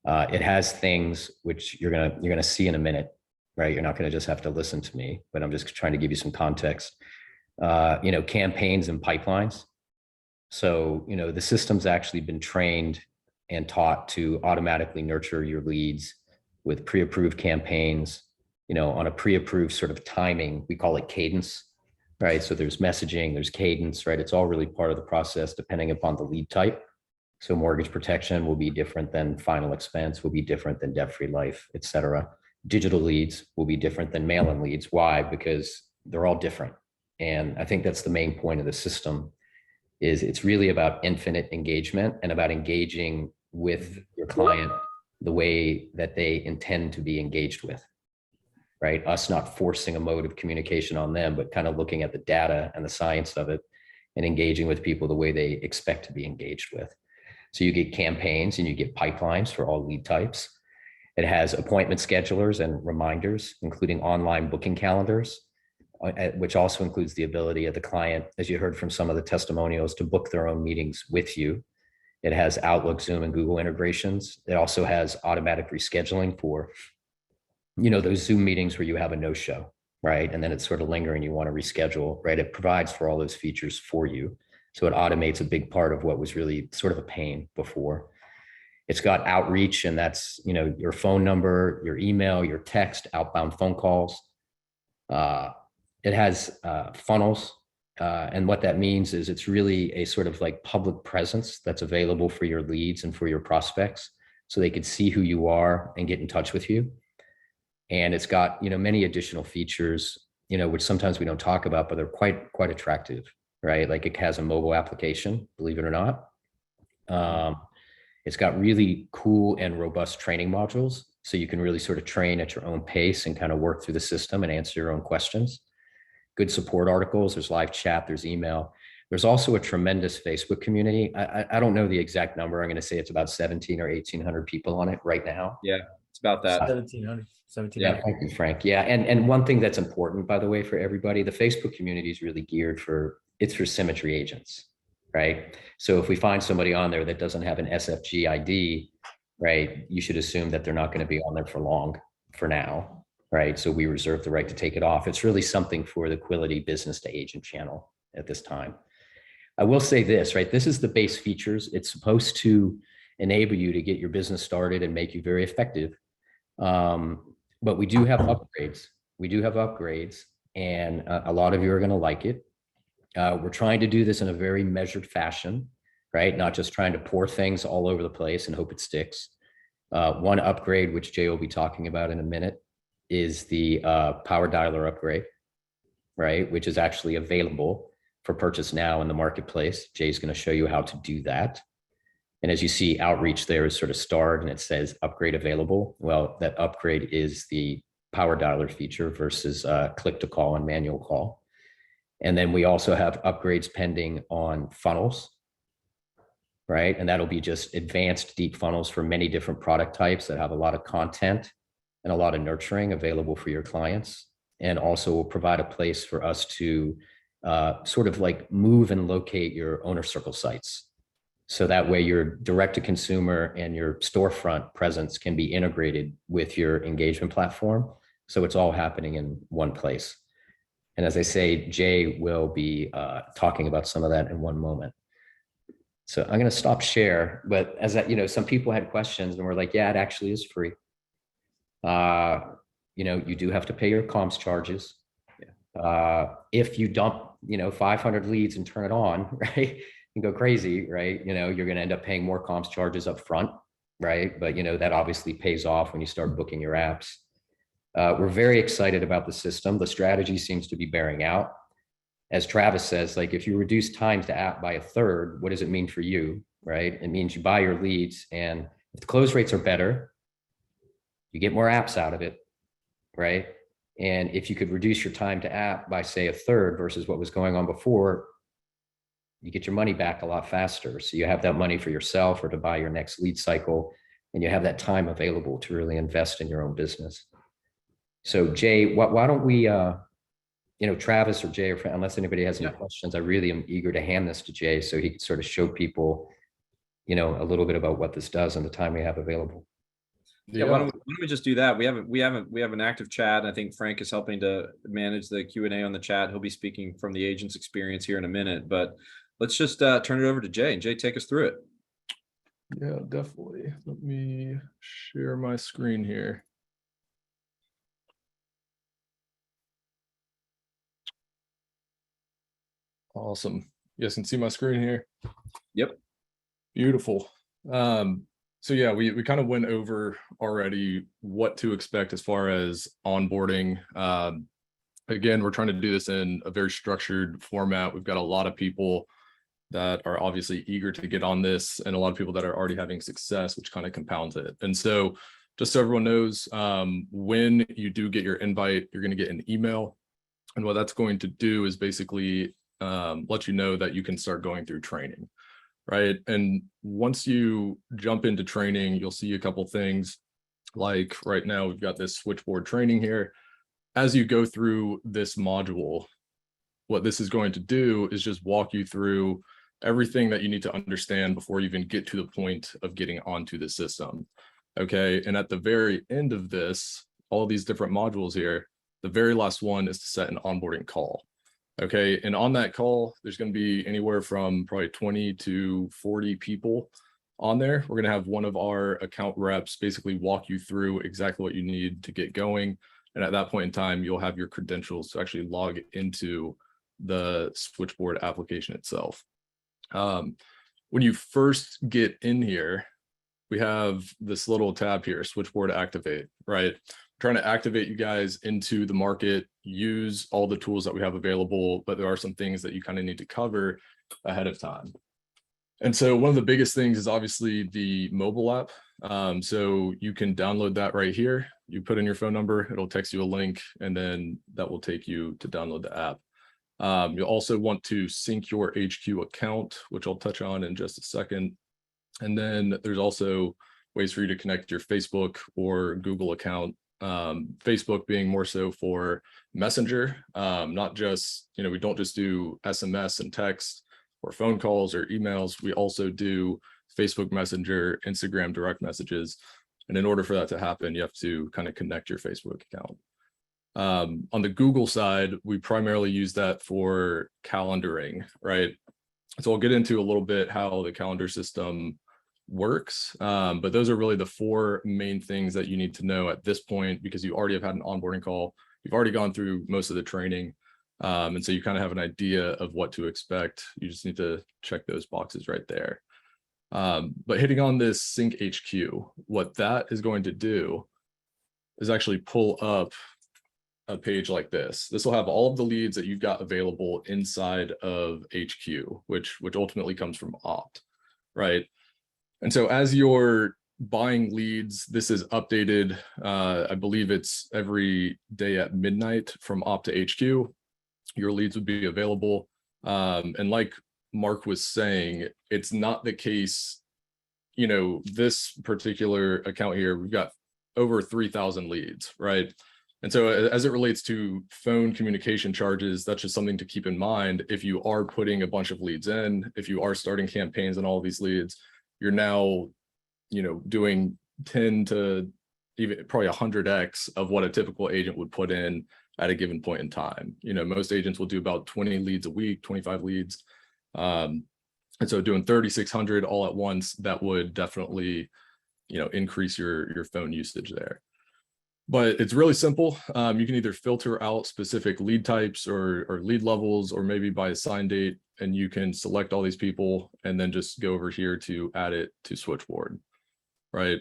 It has things which you're gonna see in a minute, right? You're not gonna just have to listen to me, but I'm just trying to give you some context. You know, campaigns and pipelines. So, you know, the system's actually been trained and taught to automatically nurture your leads with pre-approved campaigns, you know, on a pre-approved sort of timing. We call it cadence, right? So there's messaging, there's cadence, right? It's all really part of the process depending upon the lead type. So mortgage protection will be different than final expense, will be different than debt-free life, et cetera. Digital leads will be different than mail-in leads. Why? Because they're all different. And I think that's the main point of the system, is it's really about infinite engagement and about engaging with your client the way that they intend to be engaged with, right? Us not forcing a mode of communication on them, but kind of looking at the data and the science of it and engaging with people the way they expect to be engaged with. So you get campaigns and you get pipelines for all lead types. It has appointment schedulers and reminders, including online booking calendars, which also includes the ability of the client, as you heard from some of the testimonials, to book their own meetings with you. It has Outlook, Zoom, and Google integrations. It also has automatic rescheduling for, you know, those Zoom meetings where you have a no-show, right? And then it's sort of lingering, you want to reschedule, right? It provides for all those features for you. So it automates a big part of what was really sort of a pain before. It's got outreach, and that's, you know, your phone number, your email, your text, outbound phone calls. It has funnels, and what that means is it's really a sort of like public presence that's available for your leads and for your prospects, so they could see who you are and get in touch with you. And it's got, you know, many additional features, you know, which sometimes we don't talk about, but they're quite attractive, right? Like it has a mobile application, believe it or not. It's got really cool and robust training modules, so you can really sort of train at your own pace and kind of work through the system and answer your own questions. Good support articles, there's live chat, there's email. There's also a tremendous Facebook community. I don't know the exact number. I'm going to say it's about 17 or 1,800 people on it right now. Yeah. It's about that. 1,700. Yeah, thank you, Frank. Yeah, and one thing that's important, by the way, for everybody, the Facebook community is really geared for Symmetry agents, right? So if we find somebody on there that doesn't have an SFG ID, right, you should assume that they're not going to be on there for long, for now, right? So we reserve the right to take it off. It's really something for the Quility business to agent channel at this time. I will say this, right? This is the base features. It's supposed to enable you to get your business started and make you very effective. But we do have upgrades. We do have upgrades, and a lot of you are going to like it. We're trying to do this in a very measured fashion, right? Not just trying to pour things all over the place and hope it sticks. One upgrade, which Jay will be talking about in a minute, is the power dialer upgrade, right? Which is actually available for purchase now in the marketplace. Jay's going to show you how to do that. And as you see, outreach there is sort of starred and it says upgrade available. Well, that upgrade is the power dialer feature versus click to call and manual call. And then we also have upgrades pending on funnels, right? And that'll be just advanced deep funnels for many different product types that have a lot of content and a lot of nurturing available for your clients. And also will provide a place for us to sort of like move and locate your owner circle sites. So that way your direct to consumer and your storefront presence can be integrated with your engagement platform. So it's all happening in one place. And as I say, Jay will be talking about some of that in one moment. So I'm going to stop share, but as that, some people had questions and we're like, yeah, it actually is free. You do have to pay your comms charges. If you dump, 500 leads and turn it on, right, and go crazy, right, you're going to end up paying more comms charges up front, right? But, that obviously pays off when you start booking your apps. We're very excited about the system. The strategy seems to be bearing out. As Travis says, like if you reduce time to app by 1/3, what does it mean for you, right? It means you buy your leads, and if the close rates are better, you get more apps out of it, right? And if you could reduce your time to app by say 1/3 versus what was going on before, you get your money back a lot faster. So you have that money for yourself or to buy your next lead cycle, and you have that time available to really invest in your own business. So Jay, why don't we, Travis or Jay, or unless anybody has any questions, I really am eager to hand this to Jay so he can sort of show people, a little bit about what this does and the time we have available. Yeah, why don't we just do that? We have an active chat. I think Frank is helping to manage the Q&A on the chat. He'll be speaking from the agent's experience here in a minute, but let's just turn it over to Jay, and Jay, take us through it. Yeah, definitely. Let me share my screen here. Awesome. You guys can see my screen here. Yep. Beautiful. So yeah, we kind of went over already what to expect as far as onboarding. Again, we're trying to do this in a very structured format. We've got a lot of people that are obviously eager to get on this, and a lot of people that are already having success, which kind of compounds it. And so just so everyone knows, when you do get your invite, you're going to get an email. And what that's going to do is basically let you know that you can start going through training, right? And once you jump into training, you'll see a couple things. Like right now, we've got this switchboard training here. As you go through this module, what this is going to do is just walk you through everything that you need to understand before you even get to the point of getting onto the system. Okay, and at the very end of this, all these different modules here, the very last one is to set an onboarding call. Okay, and on that call, there's going to be anywhere from probably 20 to 40 people on there. We're going to have one of our account reps basically walk you through exactly what you need to get going. And at that point in time, you'll have your credentials to actually log into the switchboard application itself. When you first get in here, we have this little tab here, switchboard activate, right? Trying to activate you guys into the market, use all the tools that we have available, but there are some things that you kind of need to cover ahead of time. And so one of the biggest things is obviously the mobile app. So you can download that right here. You put in your phone number, it'll text you a link, and then that will take you to download the app. You'll also want to sync your HQ account, which I'll touch on in just a second. And then there's also ways for you to connect your Facebook or Google account. Facebook being more so for Messenger, not just, we don't just do SMS and text or phone calls or emails. We also do Facebook Messenger, Instagram direct messages. And in order for that to happen, you have to kind of connect your Facebook account. On the Google side, we primarily use that for calendaring, right? So I'll get into a little bit how the calendar system works, but those are really the four main things that you need to know at this point, because you already have had an onboarding call. You've already gone through most of the training. And so you kind of have an idea of what to expect. You just need to check those boxes right there. But hitting on this Sync HQ, what that is going to do is actually pull up a page like this. This will have all of the leads that you've got available inside of HQ, which ultimately comes from Opt, right? And so as you're buying leads, this is updated. I believe it's every day at midnight from Opt to HQ. Your leads would be available. And like Mark was saying, it's not the case, this particular account here, we've got over 3,000 leads, right? And so as it relates to phone communication charges, that's just something to keep in mind. If you are putting a bunch of leads in, if you are starting campaigns on all these leads, you're now, doing 10 to even probably 100x of what a typical agent would put in at a given point in time. Most agents will do about 20 leads a week, 25 leads. And so doing 3,600 all at once, that would definitely, increase your phone usage there. But it's really simple. You can either filter out specific lead types or lead levels, or maybe by assign date, and you can select all these people and then just go over here to add it to Switchboard, right?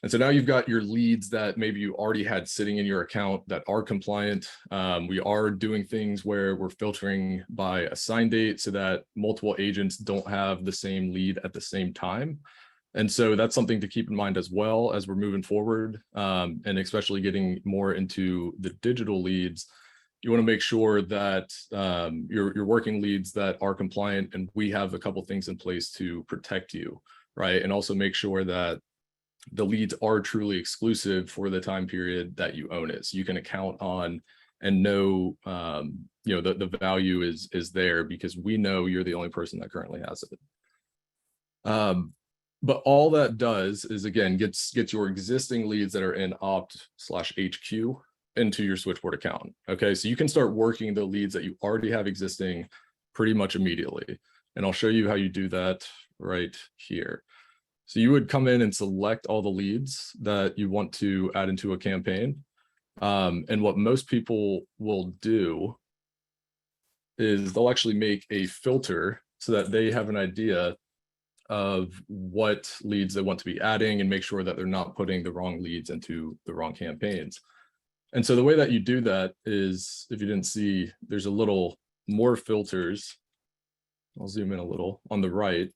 And so now you've got your leads that maybe you already had sitting in your account that are compliant. We are doing things where we're filtering by assign date so that multiple agents don't have the same lead at the same time. And so that's something to keep in mind as well as we're moving forward, and especially getting more into the digital leads. You want to make sure that you're working leads that are compliant, and we have a couple things in place to protect you, right? And also make sure that the leads are truly exclusive for the time period that you own it. So you can account on and know, the value is there because we know you're the only person that currently has it. But all that does is, again, gets your existing leads that are in Opt/HQ into your Switchboard account. Okay, so you can start working the leads that you already have existing pretty much immediately. And I'll show you how you do that right here. So you would come in and select all the leads that you want to add into a campaign. And what most people will do is they'll actually make a filter so that they have an idea of what leads they want to be adding and make sure that they're not putting the wrong leads into the wrong campaigns. And so the way that you do that is, if you didn't see, there's a little more filters. I'll zoom in a little on the right.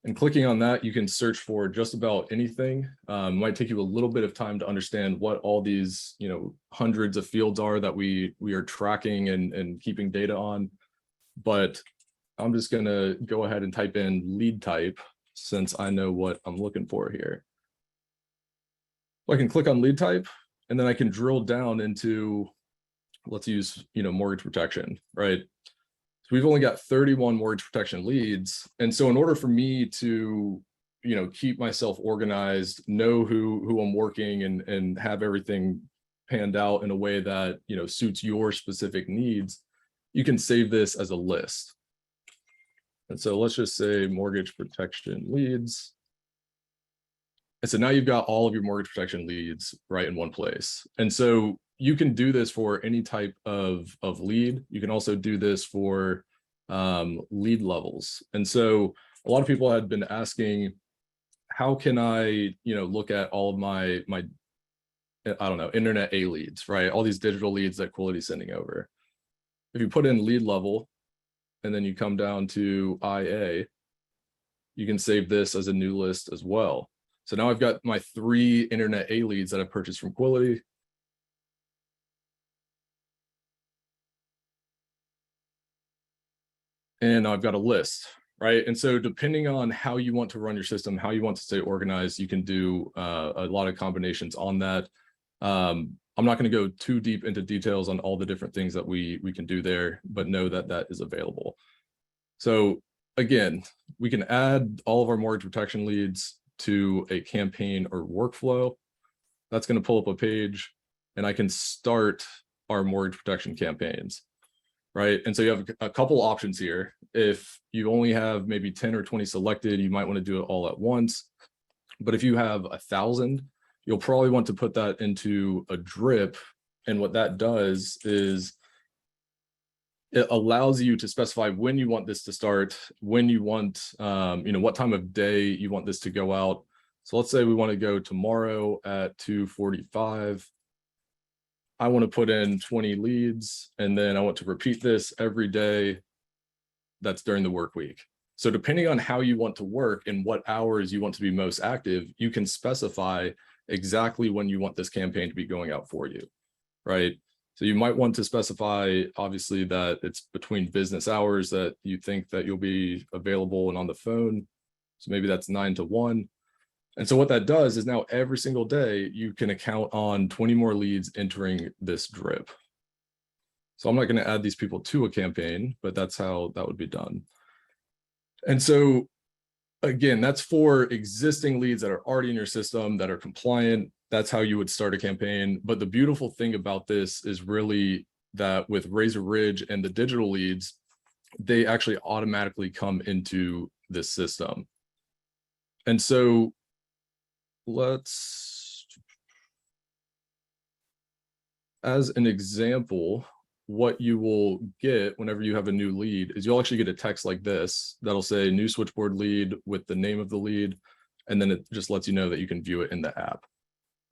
And clicking on that, you can search for just about anything. Might take you a little bit of time to understand what all these, hundreds of fields are that we are tracking and keeping data on. But I'm just going to go ahead and type in lead type since I know what I'm looking for here. So I can click on lead type, and then I can drill down into, let's use, mortgage protection, right? So we've only got 31 mortgage protection leads. And so in order for me to, keep myself organized, know who I'm working and have everything panned out in a way that, suits your specific needs, you can save this as a list. And so let's just say mortgage protection leads. And so now you've got all of your mortgage protection leads right in one place. And so you can do this for any type of lead. You can also do this for lead levels. And so a lot of people had been asking, how can I, look at all of my internet A leads, right? All these digital leads that Quality's sending over. If you put in lead level, and then you come down to IA, you can save this as a new list as well. So now I've got my 3 internet A leads that I've purchased from Quality. And now I've got a list, right? And so depending on how you want to run your system, how you want to stay organized, you can do a lot of combinations on that. I'm not going to go too deep into details on all the different things that we can do there, but know that that is available. So again, we can add all of our mortgage protection leads to a campaign or workflow. That's going to pull up a page, and I can start our mortgage protection campaigns, right? And so you have a couple options here. If you only have maybe 10 or 20 selected, you might want to do it all at once. But if you have 1,000, you'll probably want to put that into a drip. And what that does is it allows you to specify when you want this to start, when you want, what time of day you want this to go out. So let's say we want to go tomorrow at 2:45. I want to put in 20 leads, and then I want to repeat this every day that's during the work week. So depending on how you want to work and what hours you want to be most active, you can specify exactly when you want this campaign to be going out for you, right? So you might want to specify, obviously, that it's between business hours that you think that you'll be available and on the phone. So maybe that's 9 to 1. And so what that does is now every single day, you can account on 20 more leads entering this drip. So I'm not going to add these people to a campaign, but that's how that would be done. And so again, that's for existing leads that are already in your system that are compliant. That's how you would start a campaign. But the beautiful thing about this is really that with Razor Ridge and the digital leads, they actually automatically come into this system. And so as an example, what you will get whenever you have a new lead is you'll actually get a text like this that'll say new switchboard lead with the name of the lead, and then it just lets you know that you can view it in the app.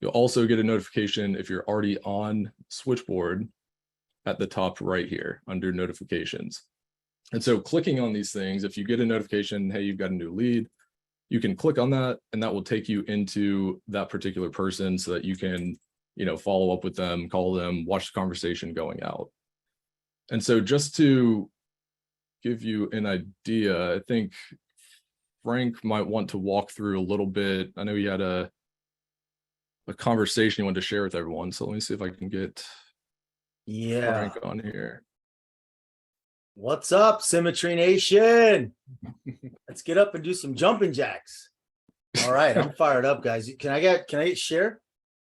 You'll also get a notification if you're already on switchboard at the top right here under notifications. And so clicking on these things, if you get a notification, hey, you've got a new lead, you can click on that, and that will take you into that particular person so that you can, follow up with them, call them, watch the conversation going out. And so just to give you an idea, I think Frank might want to walk through a little bit. I know he had a conversation he wanted to share with everyone. So let me see if I can get Frank on here. What's up, Symmetry Nation? Let's get up and do some jumping jacks. All right, I'm fired up, guys. Can I get share?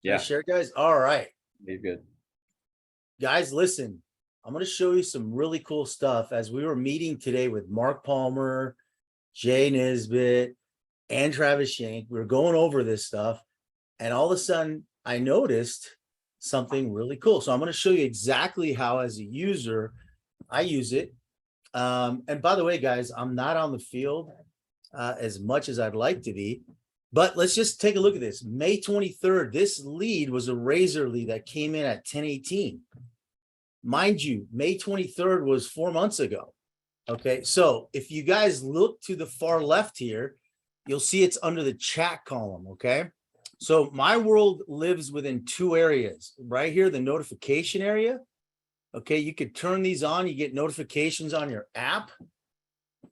Yeah. Share, guys. All right. Be good. Guys, listen, I'm going to show you some really cool stuff. As we were meeting today with Mark Palmer, Jay Nisbet, and Travis Shank, we were going over this stuff, and all of a sudden I noticed something really cool. So I'm going to show you exactly how, as a user, I use it. And by the way, guys, I'm not on the field as much as I'd like to be, but let's just take a look at this. May 23rd, this lead was a Razor lead that came in at 10:18. Mind you, May 23rd was 4 months ago. Okay, so if you guys look to the far left here, you'll see it's under the chat column. Okay, so my world lives within two areas. Right here, the notification area. Okay, you could turn these on, you get notifications on your app,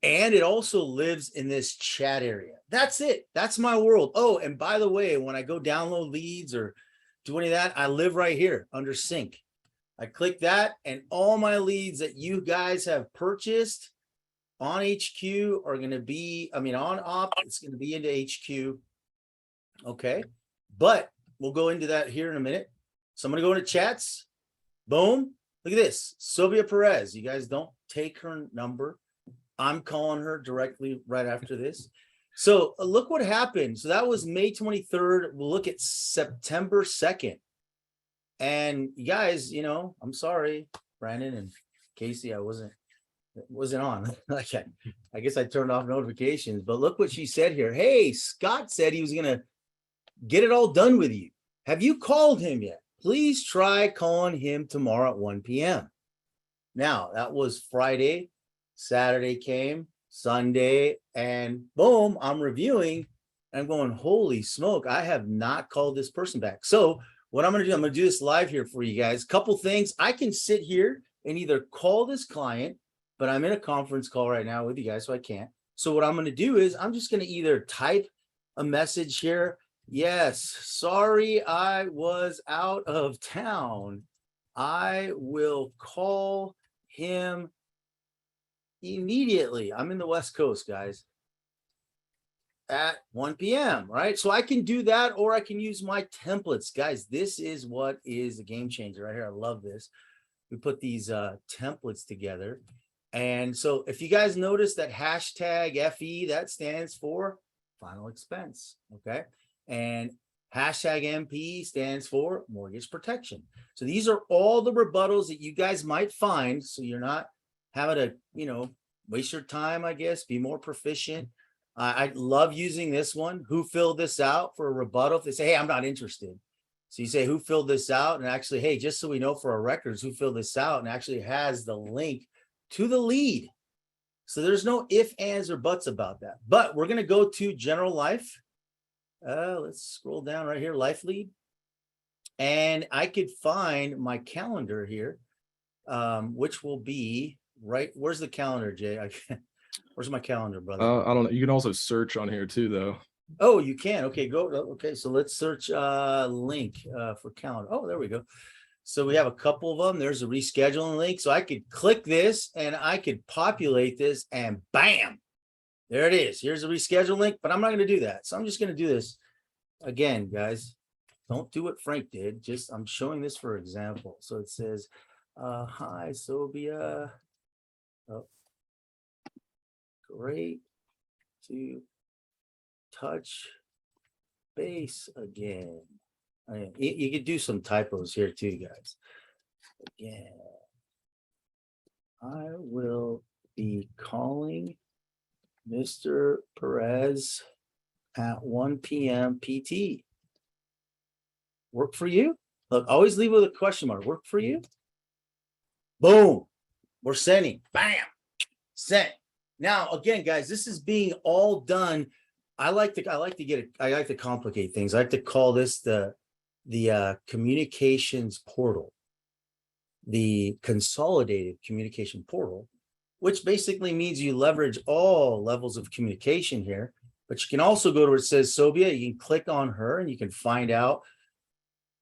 and it also lives in this chat area. That's it. That's my world. Oh, and by the way, when I go download leads or do any of that, I live right here under sync. I click that, and all my leads that you guys have purchased on HQ are going to be, on op, it's going to be into HQ. Okay, but we'll go into that here in a minute. So I'm going to go into chats. Boom. Look at this. Sylvia Perez. You guys don't take her number. I'm calling her directly right after this. So look what happened. So that was May 23rd. We'll look at September 2nd. And you guys, I'm sorry, Brandon and Casey, I wasn't on. I guess I turned off notifications, but look what she said here. Hey, Scott said he was going to get it all done with you. Have you called him yet? Please try calling him tomorrow at 1 p.m. Now, that was Friday. Saturday came, Sunday, and boom, I'm reviewing. And I'm going, holy smoke, I have not called this person back. So what I'm going to do, I'm going to do this live here for you guys. Couple things. I can sit here and either call this client, but I'm in a conference call right now with you guys, so I can't. So what I'm going to do is I'm just going to either type a message here. Yes, sorry, I was out of town. I will call him immediately. I'm in the West Coast, guys, at 1 p.m. Right? So I can do that, or I can use my templates. Guys, this is what is a game changer right here. I love this. We put these templates together. And so if you guys notice that hashtag FE, that stands for final expense. Okay. And hashtag MP stands for mortgage protection. So these are all the rebuttals that you guys might find. So you're not having to, you know, waste your time, I guess, be more proficient. I love using this one. Who filled this out for a rebuttal? If they say, hey, I'm not interested. So you say, who filled this out? And actually, hey, just so we know for our records, who filled this out, and actually has the link to the lead. So there's no if, ands, or buts about that. But we're going to go to general life. Let's scroll down right here, life lead. And I could find my calendar here, which will be right. Where's the calendar, Jay? Where's my calendar, brother? I don't know. You can also search on here too, though. Oh, you can. Okay, go. Okay, so let's search link for calendar. Oh, there we go. So we have a couple of them. There's a rescheduling link. So I could click this and I could populate this and bam, there it is. Here's a reschedule link, but I'm not going to do that. So I'm just going to do this again, guys. Don't do what Frank did. Just I'm showing this for example. So it says, hi, Sobia. Oh, great to touch base again. You could do some typos here too, guys. Again, I will be calling Mr. Perez at 1 p.m. PT. Work for you? Look, always leave with a question mark. Work for you? Boom. We're sending. Bam. Sent. Now, again, guys, this is being all done. I like to complicate things. I like to call this the communications portal, the consolidated communication portal, which basically means you leverage all levels of communication here. But you can also go to where it says Sobia. You can click on her and you can find out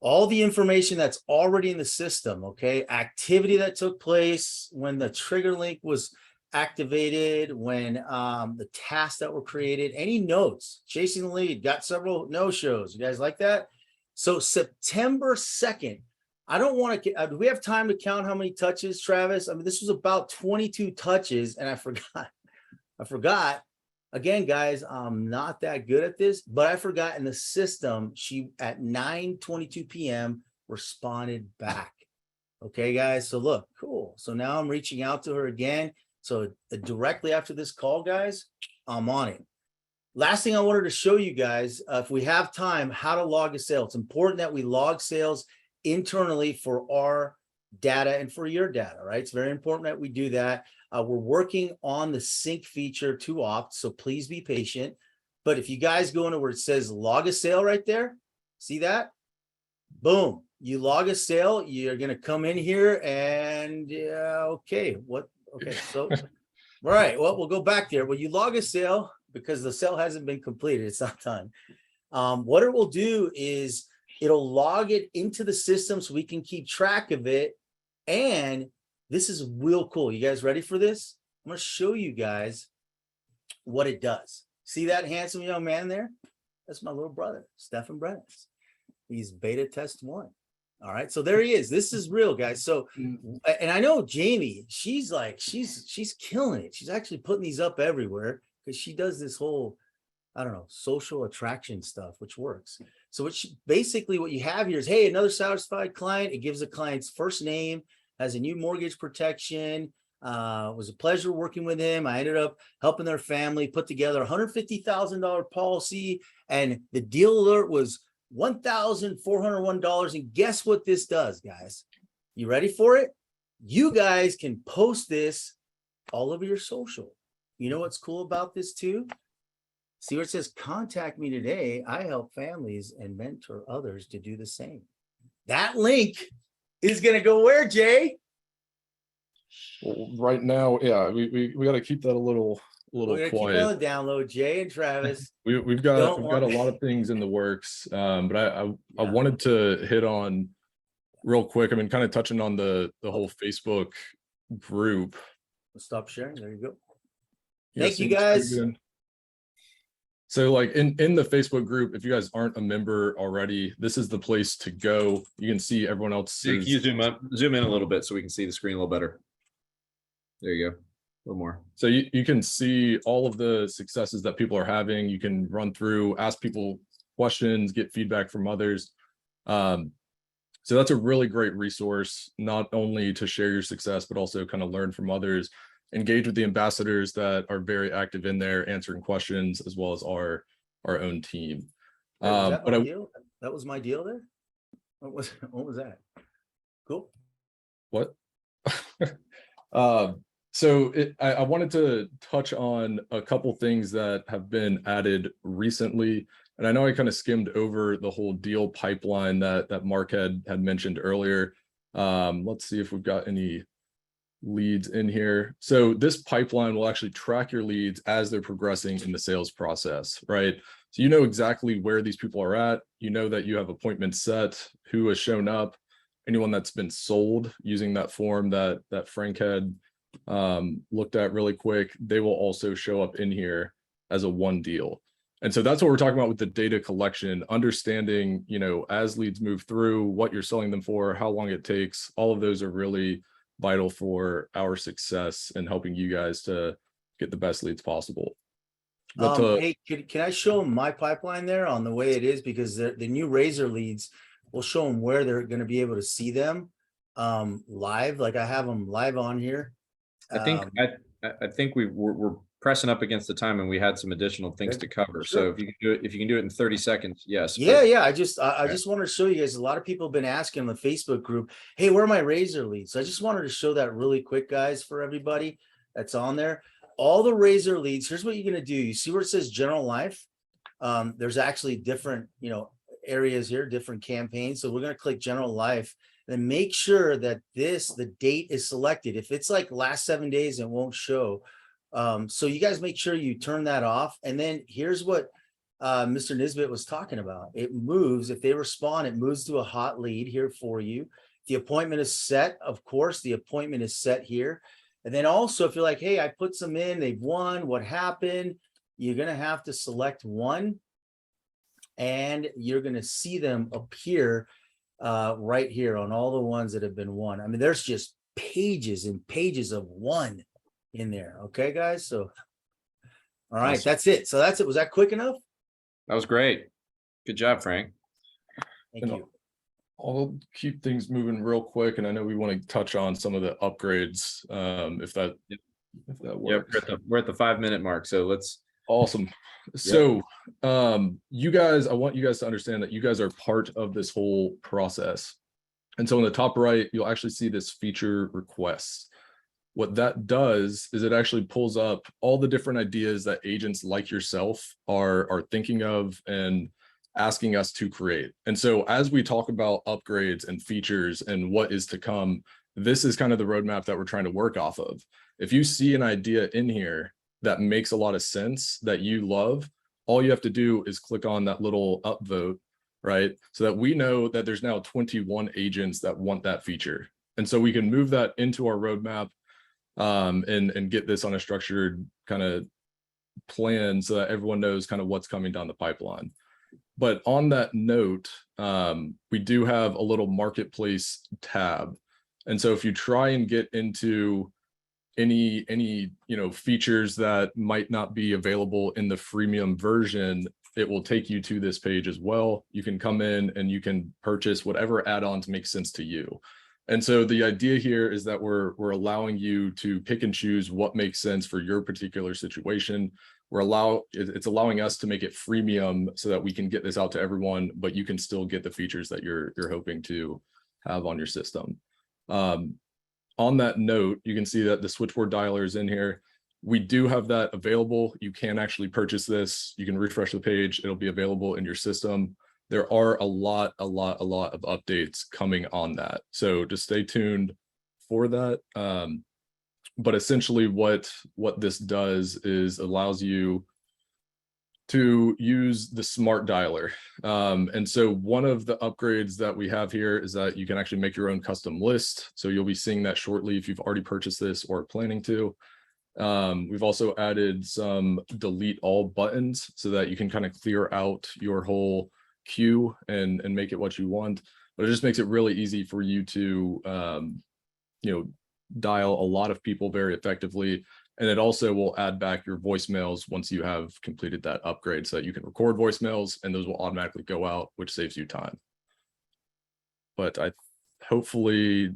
all the information that's already in the system. Okay, activity that took place when the trigger link was activated, when the tasks that were created, any notes, chasing the lead, got several no-shows. You guys like that? So September 2nd, I don't want to, do we have time to count how many touches, Travis? I mean, this was about 22 touches and I forgot. Again, guys, I'm not that good at this, but I forgot in the system, she at 9:22 p.m. responded back. Okay, guys, so look, cool. So now I'm reaching out to her again. So directly after this call, guys, I'm on it. Last thing I wanted to show you guys, if we have time, how to log a sale. It's important that we log sales internally for our data and for your data, right? It's very important that we do that. We're working on the sync feature to opt, so please be patient. But if you guys go into where it says log a sale right there, see that? Boom, you log a sale, you're going to come in here and okay, so, all right, well, we'll go back there. Well, you log a sale because the sale hasn't been completed. It's not done. What it will do is it'll log it into the system so we can keep track of it. And this is real cool. You guys ready for this? I'm going to show you guys what it does. See that handsome young man there? That's my little brother, Stephen Brennan. He's beta test 1. All right, so there he is. This is real, guys. So, and I know Jamie, she's killing it. She's actually putting these up everywhere because she does this whole, I don't know, social attraction stuff, which works. So basically what you have here is, hey, another satisfied client. It gives the client's first name, has a new mortgage protection. It was a pleasure working with him. I ended up helping their family put together a $150,000 policy, and the deal alert was $1,401. And guess what this does, guys? You ready for it? You guys can post this all over your social. You know what's cool about this too? See where it says contact me today. I help families and mentor others to do the same. That link is going to go where, Jay? Well, right now, yeah, we got to keep that a little We're gonna keep quiet. on the download. Jay and Travis. We've got don't a want- lot of things in the works. But I wanted to hit on real quick. I mean, kind of touching on the whole Facebook group. Stop sharing. There you go. Yeah, Thank you same guys. screen. So like in the Facebook group, if you guys aren't a member already, this is the place to go. You can see everyone else. Can you zoom in a little bit so we can see the screen a little better? There you go. A little more. So you can see all of the successes that people are having. You can run through, ask people questions, get feedback from others. So that's a really great resource, not only to share your success, but also kind of learn from others, engage with the ambassadors that are very active in there, answering questions, as well as our own team. Wait, was that my deal? That was my deal there? What was that? Cool. What? So I wanted to touch on a couple things that have been added recently. And I know I kind of skimmed over the whole deal pipeline that Mark had mentioned earlier. Let's see if we've got any leads in here. So this pipeline will actually track your leads as they're progressing in the sales process, right? So you know exactly where these people are at. You know that you have appointments set, who has shown up, anyone that's been sold using that form that Frank had looked at really quick. They will also show up in here as a one deal. And so that's what we're talking about with the data collection, understanding, you know, as leads move through, what you're selling them for, how long it takes. All of those are really vital for our success and helping you guys to get the best leads possible. But Hey, can I show them my pipeline there on the way it is? Because the new Razor leads will show them where they're going to be able to see them live. Like I have them live on here. I think we're pressing up against the time and we had some additional things to cover. So if you can do it in 30 seconds, yes. Yeah. I just wanted to show you guys. A lot of people have been asking in the Facebook group, hey, where are my Razor leads? So I just wanted to show that really quick, guys, for everybody that's on there. All the Razor leads, here's what you're going to do. You see where it says general life? There's actually different, areas here, different campaigns. So we're going to click general life and make sure that the date is selected. If it's like last 7 days, it won't show. So you guys make sure you turn that off. And then here's what Mr. Nisbet was talking about. It moves, if they respond, it moves to a hot lead here for you. The appointment is set. Of course, the appointment is set here. And then also, if you're like, hey, I put some in, they've won, what happened? You're going to have to select one and you're going to see them appear right here on all the ones that have been won. I mean, there's just pages and pages of one in there. Okay, guys. So, all right, that's it. So that's it. Was that quick enough? That was great. Good job, Frank. Thank you. I'll keep things moving real quick, and I know we want to touch on some of the upgrades, if that works. Yeah, we're at the 5-minute mark, so let's. Awesome. So, you guys, I want you guys to understand that you guys are part of this whole process. And so in the top right, you'll actually see this feature requests. What that does is it actually pulls up all the different ideas that agents like yourself are thinking of and asking us to create. And so as we talk about upgrades and features and what is to come, this is kind of the roadmap that we're trying to work off of. If you see an idea in here that makes a lot of sense, that you love, all you have to do is click on that little upvote, right? So that we know that there's now 21 agents that want that feature. And so we can move that into our roadmap and get this on a structured kind of plan so that everyone knows kind of what's coming down the pipeline. But on that note, we do have a little marketplace tab. And so if you try and get into any features that might not be available in the freemium version, it will take you to this page as well. You can come in and you can purchase whatever add-ons make sense to you. And so the idea here is that we're allowing you to pick and choose what makes sense for your particular situation. It's allowing us to make it freemium so that we can get this out to everyone, but you can still get the features that you're hoping to have on your system. On that note, you can see that the switchboard dialer is in here. We do have that available. You can actually purchase this. You can refresh the page. It'll be available in your system. There are a lot of updates coming on that. So just stay tuned for that. but essentially what this does is allows you to use the smart dialer. And so one of the upgrades that we have here is that you can actually make your own custom list. So you'll be seeing that shortly if you've already purchased this or planning to. We've also added some delete all buttons so that you can kind of clear out your whole queue and make it what you want. But it just makes it really easy for you to, dial a lot of people very effectively. And it also will add back your voicemails once you have completed that upgrade so that you can record voicemails and those will automatically go out, which saves you time. But hopefully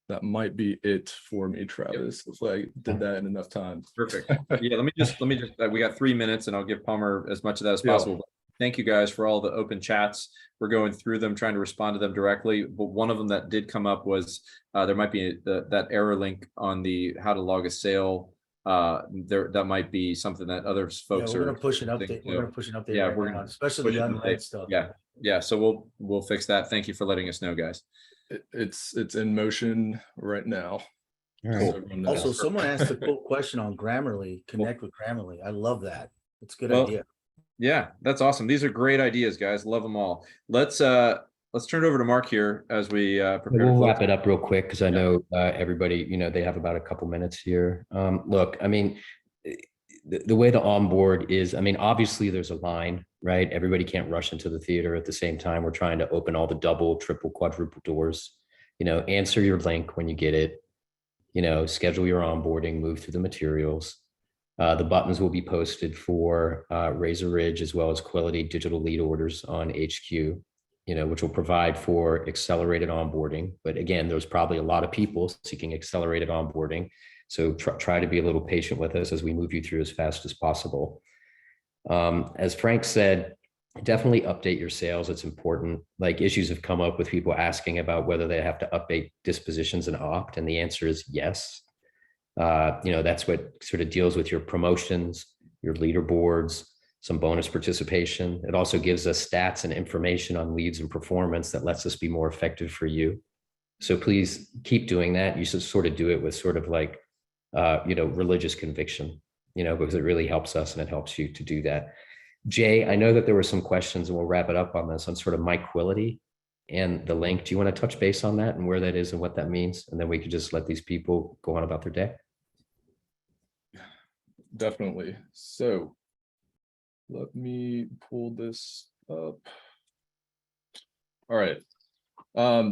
that might be it for me, Travis. If I did that in enough time. Perfect. Yeah, let me just, we got 3 minutes and I'll give Palmer as much of that as possible. Thank you guys for all the open chats. We're going through them, trying to respond to them directly. But one of them that did come up was there might be that error link on the how to log a sale. That might be something that other folks we're are gonna push an update. We're gonna push an update. Yeah, right we're now, gonna especially the unread stuff. Yeah. So we'll fix that. Thank you for letting us know, guys. It's in motion right now. Cool. Also, someone asked a cool question on Grammarly. Connect with Grammarly. I love that. It's a good idea. Yeah, that's awesome. These are great ideas, guys. Love them all. Let's turn it over to Mark here as we prepare. We'll wrap it up real quick because I know everybody, they have about a couple minutes here. Look, I mean, the way the onboard is, I mean, obviously there's a line, right? Everybody can't rush into the theater at the same time. We're trying to open all the double, triple, quadruple doors. Answer your link when you get it. Schedule your onboarding, move through the materials. The buttons will be posted for Razor Ridge as well as Quality digital lead orders on HQ, which will provide for accelerated onboarding. But again, there's probably a lot of people seeking accelerated onboarding. So try to be a little patient with us as we move you through as fast as possible. As Frank said, definitely update your sales. It's important. Like issues have come up with people asking about whether they have to update dispositions and opt, and the answer is yes. That's what sort of deals with your promotions, your leaderboards, some bonus participation. It also gives us stats and information on leads and performance that lets us be more effective for you. So please keep doing that. You should sort of do it with sort of like, religious conviction, because it really helps us and it helps you to do that. Jay, I know that there were some questions and we'll wrap it up on this on sort of MyQuility and the link. Do you want to touch base on that and where that is and what that means? And then we could just let these people go on about their day. Definitely. So let me pull this up. All right.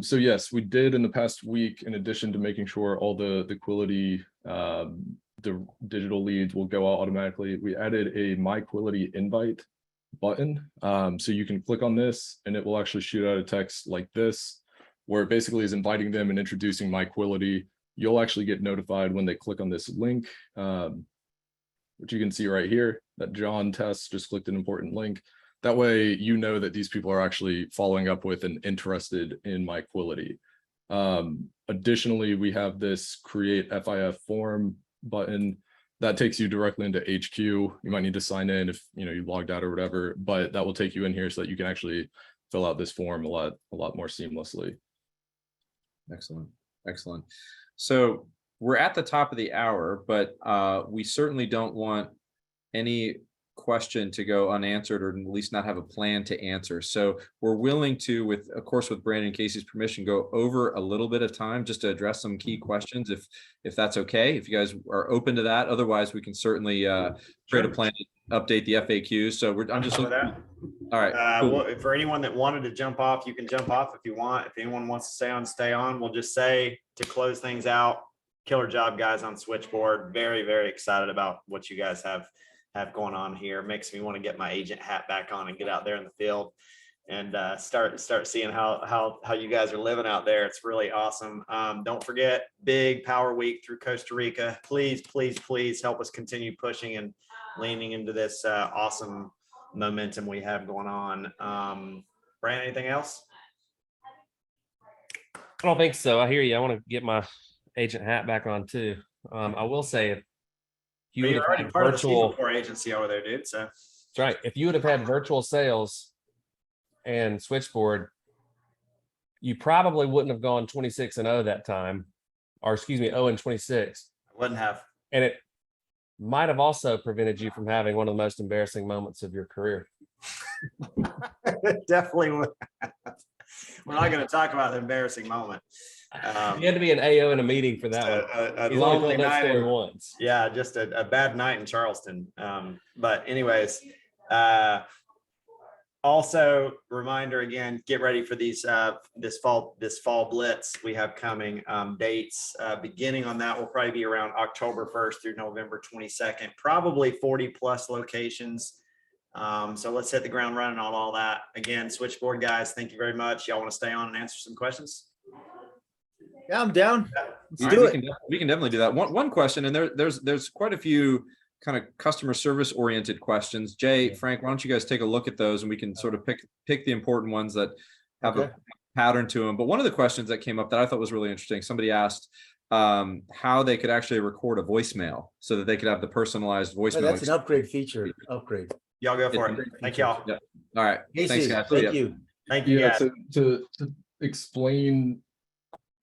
So yes, we did in the past week, in addition to making sure all the Quality the digital leads will go out automatically, we added a MyQuility invite button. So you can click on this and it will actually shoot out a text like this, where it basically is inviting them and introducing MyQuility. You'll actually get notified when they click on this link, which you can see right here, that John Test just clicked an important link. That way, you know that these people are actually following up with and interested in MyQuility. Additionally, we have this create FIF form button that takes you directly into HQ. You might need to sign in if you logged out or whatever, but that will take you in here so that you can actually fill out this form a lot more seamlessly. Excellent. So we're at the top of the hour, but we certainly don't want any question to go unanswered, or at least not have a plan to answer. So we're willing to, of course, with Brandon and Casey's permission, go over a little bit of time just to address some key questions, if that's okay, if you guys are open to that. Otherwise, we can certainly create a plan to update the FAQs. So I'm just looking. That. All right. Cool. Well, for anyone that wanted to jump off, you can jump off if you want. If anyone wants to stay on. We'll just say to close things out, killer job, guys, on Switchboard. Very, very excited about what you guys have going on here. Makes me want to get my agent hat back on and get out there in the field and start seeing how you guys are living out there. It's really awesome. Don't forget, big Power Week through Costa Rica. Please help us continue pushing and leaning into this awesome momentum we have going on. Brandon, anything else? I don't think so. I hear you. I want to get my agent hat back on too. I will say, if you would have already had part virtual of the Symmetry agency over there, dude. So that's right. If you would have had virtual sales and Switchboard, you probably wouldn't have gone 26-0 that time, or excuse me, 0-26. wouldn't have. And it might have also prevented you from having one of the most embarrassing moments of your career. Definitely would. We're not going to talk about the embarrassing moment. You had to be an AO in a meeting for that one. A He's only lonely told that night. story once. Yeah, just a bad night in Charleston. But anyways, also reminder again, get ready for these this fall blitz we have coming. Dates beginning on that will probably be around October 1st through November 22nd, probably 40 plus locations. So let's hit the ground running on all that. Again, Switchboard guys, thank you very much. Y'all want to stay on and answer some questions? Yeah, I'm down. Let's All do right, it. we can definitely do that. One question, and there's quite a few kind of customer service oriented questions. Jay, Frank, why don't you guys take a look at those and we can sort of pick the important ones that have a pattern to them. But one of the questions that came up that I thought was really interesting, somebody asked how they could actually record a voicemail so that they could have the personalized voicemail. Oh, that's an upgrade feature. Upgrade. Y'all go for it. Thank y'all. Yeah. All right. Casey, Thanks, guys. thank you. Thank you, Yeah, guys. to explain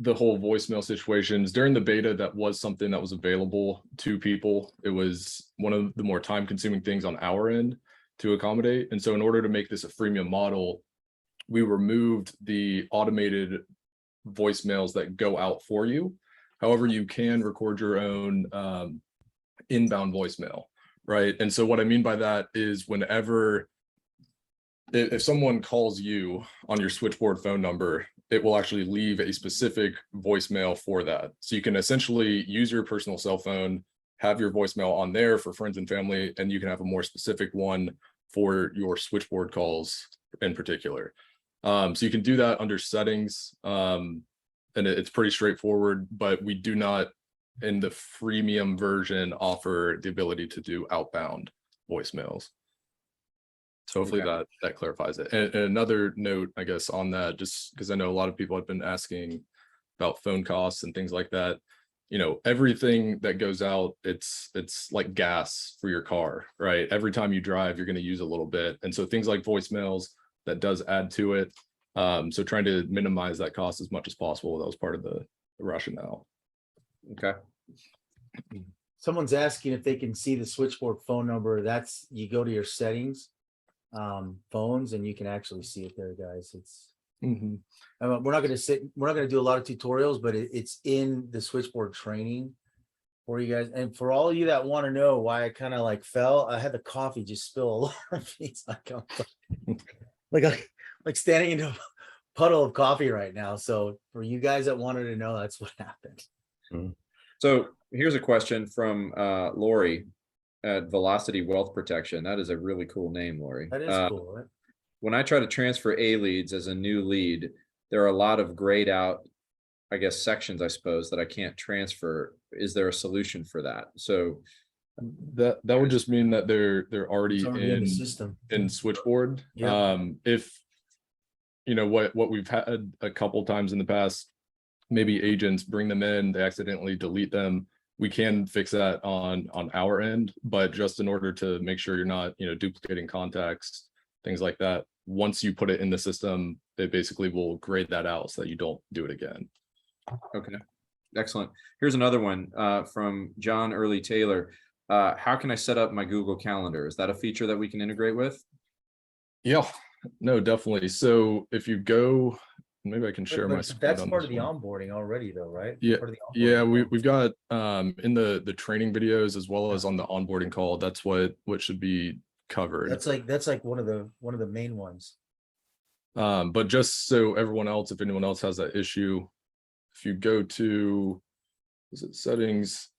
the whole voicemail situations during the beta, that was something that was available to people. It was one of the more time consuming things on our end to accommodate. And so in order to make this a freemium model, we removed the automated voicemails that go out for you. However, you can record your own inbound voicemail, right? And so what I mean by that is whenever, if someone calls you on your switchboard phone number, it will actually leave a specific voicemail for that. So you can essentially use your personal cell phone, have your voicemail on there for friends and family, and you can have a more specific one for your switchboard calls in particular. So you can do that under settings, and it's pretty straightforward, but we do not, in the freemium version, offer the ability to do outbound voicemails. So hopefully that clarifies it. And another note, I guess, on that, just because I know a lot of people have been asking about phone costs and things like that. You know, everything that goes out, it's like gas for your car, right? Every time you drive, you're going to use a little bit. And so things like voicemails, that does add to it. So trying to minimize that cost as much as possible. That was part of the rationale. Okay. Someone's asking if they can see the switchboard phone number. That's, you go to your settings, phones, and you can actually see it there, guys. It's we're not going to do a lot of tutorials, but it's in the switchboard training for you guys. And for all of you that want to know why I kind of like fell, I had the coffee just spill all over me. It's like standing in a puddle of coffee right now. So for you guys that wanted to know, that's what happened. So here's a question from Lori at Velocity Wealth Protection. That is a really cool name, Lori. That is cool, right? When I try to transfer A leads as a new lead, there are a lot of grayed out, I guess, sections, I suppose, that I can't transfer. Is there a solution for that? So that would just mean that they're already in the system, in switchboard. If you know what we've had a couple times in the past, maybe agents bring them in, they accidentally delete them. We can fix that on our end, but just in order to make sure you're not, you know, duplicating contacts, things like that. Once you put it in the system, it basically will grade that out so that you don't do it again. Okay, excellent. Here's another one from John Early Taylor. How can I set up my Google Calendar? Is that a feature that we can integrate with? Yeah, no, definitely. So if you go, maybe I can share my screen. That's on part this of the one. onboarding already, though, right? Yeah, Part of the yeah, onboarding. we've got in the training videos as well as on the onboarding call. That's what should be covered. That's like one of the main ones. But just so everyone else, if anyone else has that issue, if you go to, is it settings,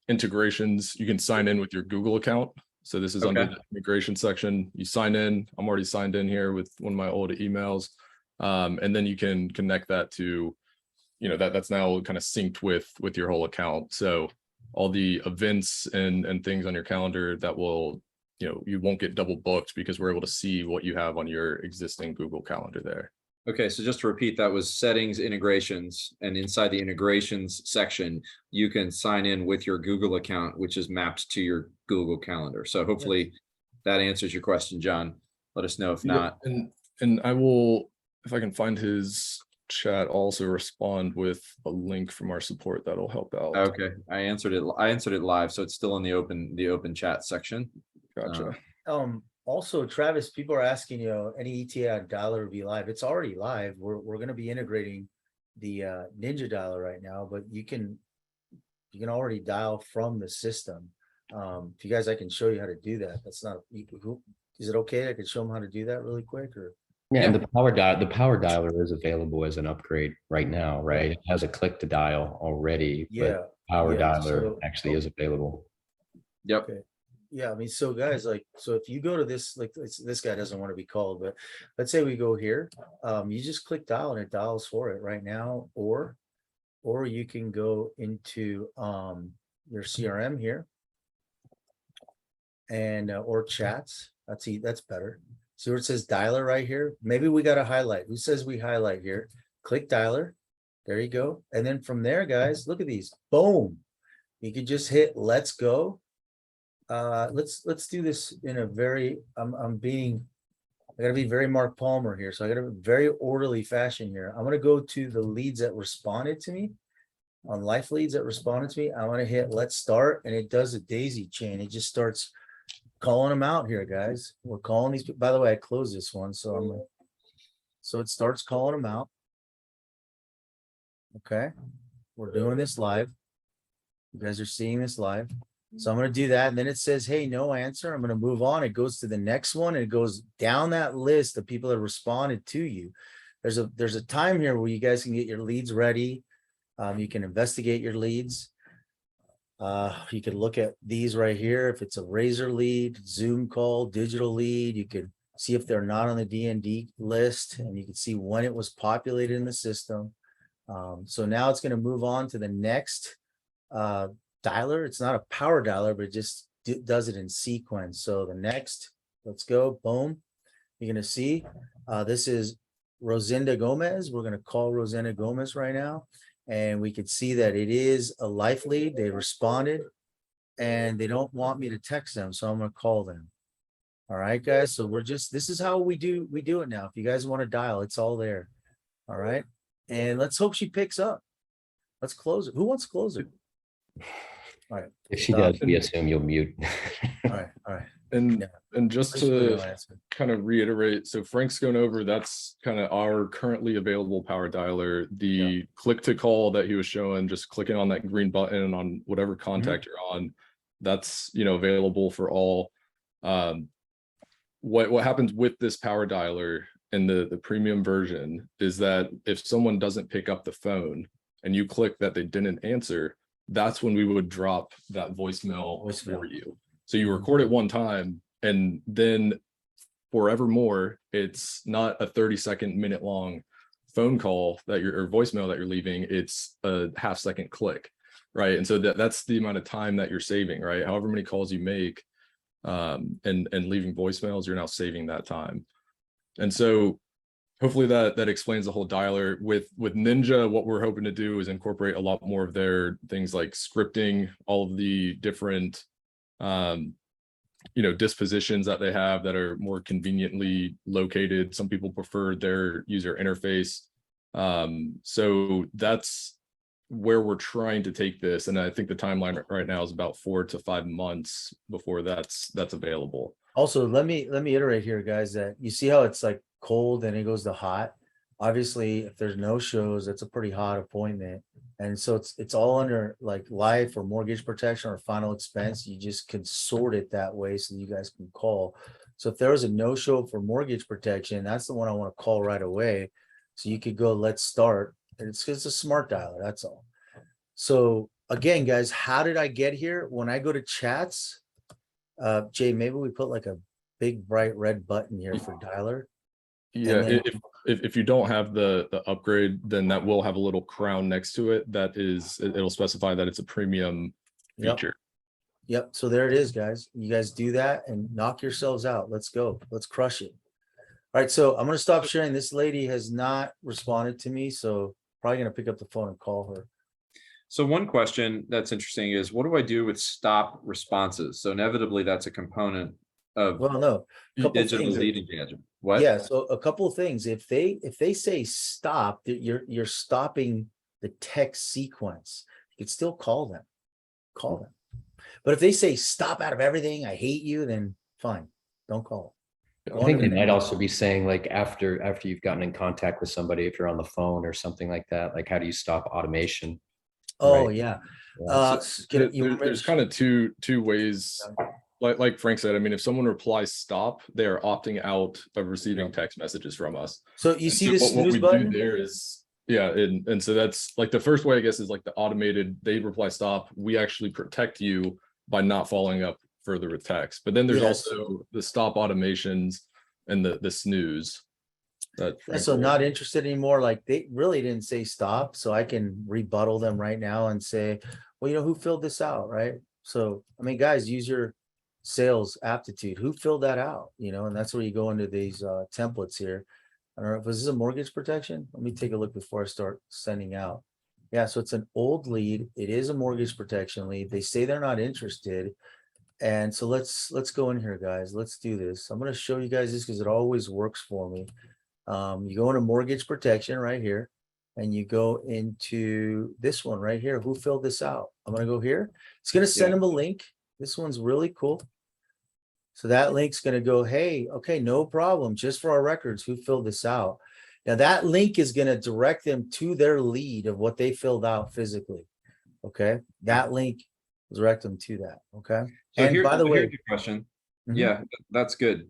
integrations, you can sign in with your Google account. So this is under the integration section. You sign in. I'm already signed in here with one of my old emails. And then you can connect that to, you know, that's now kind of synced with your whole account. So all the events and things on your calendar that will, you know, you won't get double booked because we're able to see what you have on your existing Google Calendar there. Okay, so just to repeat, that was settings, integrations, and inside the integrations section, you can sign in with your Google account, which is mapped to your Google Calendar. So hopefully that answers your question, John. Let us know if not. And I will, if I can find his chat also respond with a link from our support that'll help out. Okay, I answered it live, so it's still in the open chat section. Gotcha. Also, Travis, people are asking, any ETA on dialer will be live. It's already live. We're going to be integrating the Ninja dialer right now, but you can already dial from the system. If you guys, I can show you how to do that. That's not, is it okay? I could show them how to do that really quick, or? Yeah, and the power dialer is available as an upgrade right now, right? It has a click to dial already, Yeah, but power yeah, dialer actually is available. Yep. Okay. Yeah, I mean, so guys, so if you go to this, this guy doesn't want to be called, but let's say we go here, you just click dial and it dials for it right now, or you can go into your CRM here and or chats. That's better. See where it says dialer right here? Maybe we got to highlight. Who says we highlight here? Click dialer. There you go. And then from there, guys, look at these. Boom. You can just hit let's go. Let's do this in a very, I gotta be very Mark Palmer here. So I gotta be very orderly fashion here. I'm gonna go to the leads that responded to me. On life leads that responded to me, I'm gonna hit let's start, and it does a daisy chain. It just starts calling them out here, guys. We're calling these. By the way, I closed this one, so so it starts calling them out. Okay, we're doing this live. You guys are seeing this live. So I'm going to do that. And then it says, hey, no answer. I'm going to move on. It goes to the next one. And it goes down that list of people that responded to you. There's a time here where you guys can get your leads ready. You can investigate your leads. You can look at these right here. If it's a Razor lead, Zoom call, digital lead, you can see if they're not on the D&D list, and you can see when it was populated in the system. So now it's going to move on to the next dialer. It's not a power dialer, but it just does it in sequence. So the next, let's go, boom. You're going to see this is Rosinda Gomez. We're going to call Rosinda Gomez right now. And we can see that it is a life lead. They responded and they don't want me to text them. So I'm going to call them. All right, guys. So this is how we do it now. If you guys want to dial, it's all there. All right. And let's hope she picks up. Let's close it. Who wants to close it? All right. If she does, we assume you'll mute. All right. And just to kind of reiterate, so Frank's going over, that's kind of our currently available power dialer. The click to call that he was showing, just clicking on that green button on whatever contact you're on, that's available for all. What happens with this power dialer in the premium version is that if someone doesn't pick up the phone and you click that they didn't answer, that's when we would drop that voicemail for you. So you record it one time, and then forevermore, it's not a 30-second, minute-long phone call or voicemail that you're leaving. It's a half-second click, right? And so that's the amount of time that you're saving, right? However many calls you make and leaving voicemails, you're now saving that time. And so hopefully that explains the whole dialer. With Ninja, what we're hoping to do is incorporate a lot more of their things like scripting, all of the different dispositions that they have that are more conveniently located. Some people prefer their user interface. So that's where we're trying to take this. And I think the timeline right now is about 4 to 5 months before that's available. Also, let me iterate here, guys, that you see how it's like cold and it goes to hot. Obviously, if there's no shows, that's a pretty hot appointment. And so it's all under like life or mortgage protection or final expense. You just can sort it that way so you guys can call. So if there was a no-show for mortgage protection, that's the one I want to call right away. So you could go, let's start. And it's a smart dialer, that's all. So again, guys, how did I get here? When I go to chats, Jay, maybe we put like a big bright red button here for dialer. Yeah, then, if you don't have the upgrade, then that will have a little crown next to it. It'll specify that it's a premium feature. Yep. So there it is, guys. You guys do that and knock yourselves out. Let's go. Let's crush it. All right. So I'm going to stop sharing. This lady has not responded to me, so probably going to pick up the phone and call her. So one question that's interesting is, what do I do with stop responses? So inevitably that's a component of Well, no, couple digital things. lead engagement. What? Yeah, so a couple of things. If they say stop, you're stopping the text sequence. You can still call them. But if they say stop out of everything, I hate you, then fine, don't call. I think they might also be saying like after you've gotten in contact with somebody, if you're on the phone or something like that, like how do you stop automation? Oh right? yeah. There's kind of two ways. Like Frank said, I mean, if someone replies stop, they are opting out of receiving text messages from us. So you see this what snooze we button? do there is, yeah, and so that's like the first way, I guess, is like the automated, they reply stop. We actually protect you by not following up further with text. But then there's Yes. also the stop automations and the snooze. That Yeah, so not interested anymore. Like they really didn't say stop, so I can rebuttal them right now and say, well, who filled this out, right? So I mean, guys, use your sales aptitude. Who filled that out? And that's where you go into these templates here. I don't know, was this a mortgage protection? Let me take a look before I start sending out. Yeah, so it's an old lead. It is a mortgage protection lead. They say they're not interested. And so let's go in here, guys. Let's do this. I'm going to show you guys this because it always works for me. You go into mortgage protection right here, and you go into this one right here. Who filled this out? I'm going to go here. It's going to send them a link. This one's really cool. So that link's going to go, hey, okay, no problem. Just for our records, who filled this out? Now that link is going to direct them to their lead of what they filled out physically. Okay. That link will direct them to that. Okay. So and by the way, here's the question. Yeah, that's good.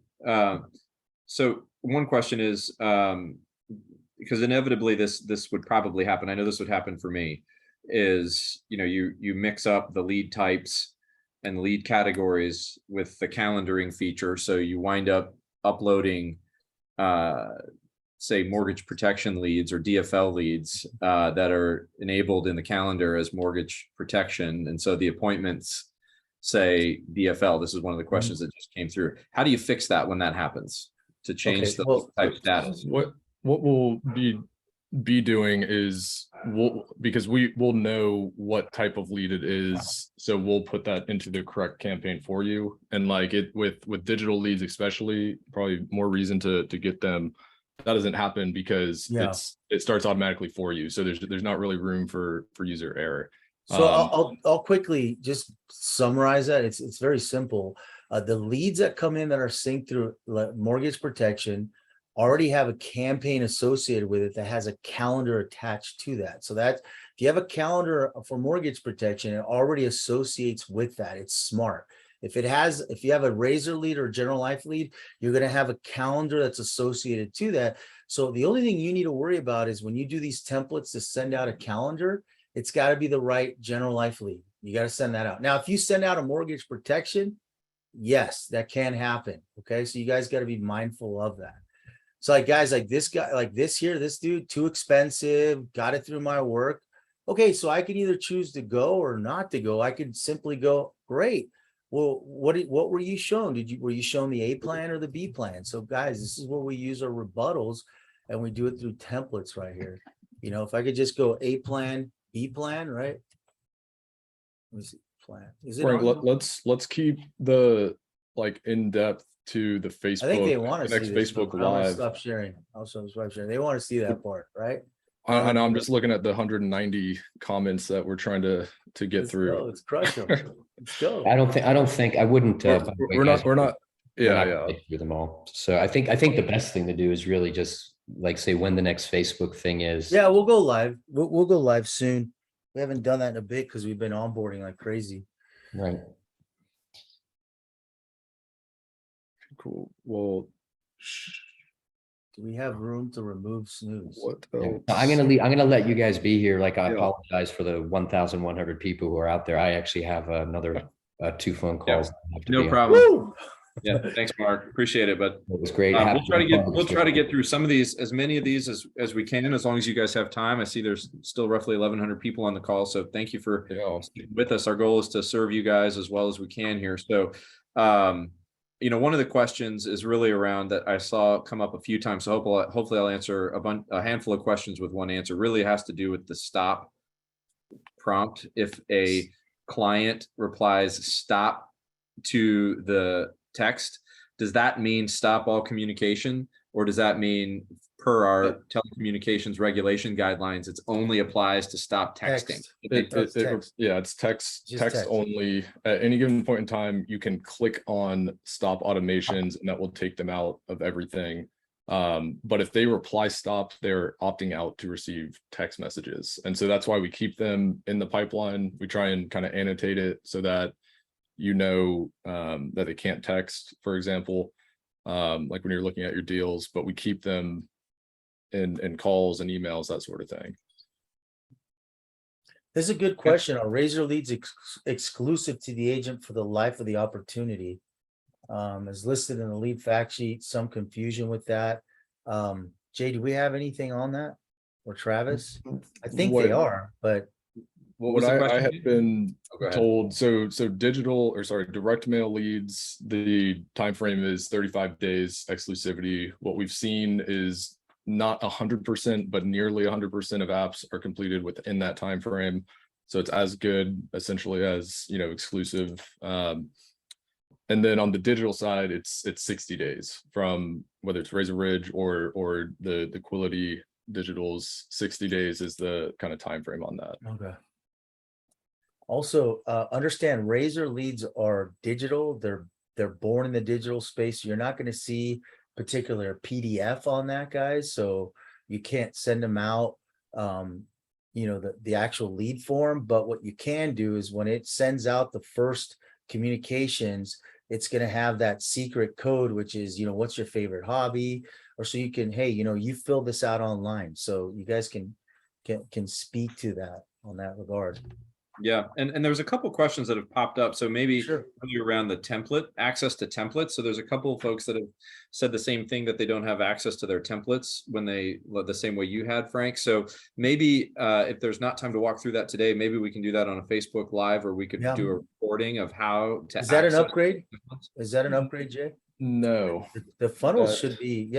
So one question is, because inevitably this would probably happen. I know this would happen for me, is, you mix up the lead types and lead categories with the calendaring feature. So you wind up uploading, say, mortgage protection leads or DFL leads that are enabled in the calendar as mortgage protection. And so the appointments say DFL. This is one of the questions that just came through. How do you fix that when that happens to change the type status? What we'll be doing is because we will know what type of lead it is, so we'll put that into the correct campaign for you. And like it with digital leads, especially, probably more reason to get them. That doesn't happen because it starts automatically for you. So there's not really room for user error. So I'll quickly just summarize that. It's very simple. The leads that come in that are synced through mortgage protection already have a campaign associated with it that has a calendar attached to that. So that if you have a calendar for mortgage protection, it already associates with that. It's smart. If you have a razor lead or general life lead, you're going to have a calendar that's associated to that. So the only thing you need to worry about is when you do these templates to send out a calendar, it's got to be the right general life lead. You got to send that out. Now, if you send out a mortgage protection, yes, that can happen. Okay. So you guys got to be mindful of that. So like guys, like this guy, like this dude, too expensive, got it through my work. Okay. So I can either choose to go or not to go. I could simply go, great. Well, what were you shown? Were you shown the A plan or the B plan? So guys, this is where we use our rebuttals, and we do it through templates right here. If I could just go A plan, B plan, right? Let me see, plan. Is it Frank, on? let's keep the in-depth to the Facebook. I think they want to see next this. Facebook I'm gonna Live. stop sharing. Also, stop sharing. They want to see that part, right? I know. I'm just looking at the 190 comments that we're trying to get through. Let's crush them. Let's go. I don't think I wouldn't. We're not. Yeah. Through them all. So I think the best thing to do is really just like say when the next Facebook thing is. Yeah, we'll go live. We'll go live soon. We haven't done that in a bit because we've been onboarding like crazy. Right. Cool. Well, do we have room to remove snooze? I'm gonna let you guys be here. Like I apologize for the 1,100 people who are out there. I actually have another 2 phone calls. No problem. Yeah, thanks, Mark. Appreciate it. But it was great. We'll try to get through some of these, as many of these as we can, as long as you guys have time. I see there's still roughly 1,100 people on the call, so thank you for sticking with us. Our goal is to serve you guys as well as we can here. So, one of the questions is really around that I saw come up a few times. So hopefully I'll answer a handful of questions with one answer. Really has to do with the stop prompt. If a client replies stop to the text, does that mean stop all communication? Or does that mean per our telecommunications regulation guidelines, it only applies to stop texting? Yeah, it's text only. At any given point in time, you can click on stop automations and that will take them out of everything. But if they reply stop, they're opting out to receive text messages. And so that's why we keep them in the pipeline. We try and kind of annotate it so that that they can't text, for example, like when you're looking at your deals, but we keep them in calls and emails, that sort of thing. This is a good question. Are Razor leads exclusive to the agent for the life of the opportunity? As listed in the lead fact sheet, some confusion with that. Jay, do we have anything on that? Or Travis? I think they are, but what I had been told, so direct mail leads, the time frame is 35 days exclusivity. What we've seen is not 100%, but nearly 100% of apps are completed within that time frame. So it's as good essentially as, exclusive. And then on the digital side, it's 60 days from whether it's Razor Ridge or the Quility Digital's. 60 days is the kind of time frame on that. Okay. Also, understand Razor leads are digital. They're born in the digital space. You're not going to see particular PDF on that, guys. So you can't send them out, the actual lead form. But what you can do is when it sends out the first communications, it's going to have that secret code, which is, what's your favorite hobby? Or so you can, hey, you fill this out online. So you guys can speak to that on that regard. Yeah, and there was a couple questions that have popped up. So maybe around the template, access to templates. So there's a couple of folks that have said the same thing, that they don't have access to their templates the same way you had, Frank. So maybe if there's not time to walk through that today, maybe we can do that on a Facebook Live, or we could do a recording of how to. Is that an upgrade? Is that an upgrade, Jay? No. The funnels should be,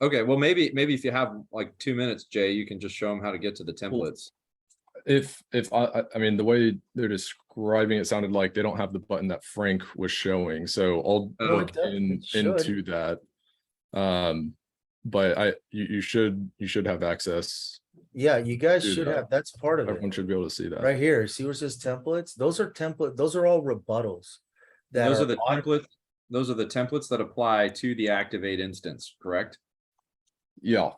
Okay, well, maybe if you have like 2 minutes, Jay, you can just show them how to get to the templates. If I mean, the way they're describing it sounded like they don't have the button that Frank was showing, so I'll look into that. But you should have access. Yeah, you guys should have. That's part of it. Everyone should be able to see that right here. See where it says templates? Those are all rebuttals. Those are the templates. Those are the templates that apply to the Activate instance, correct? Yeah.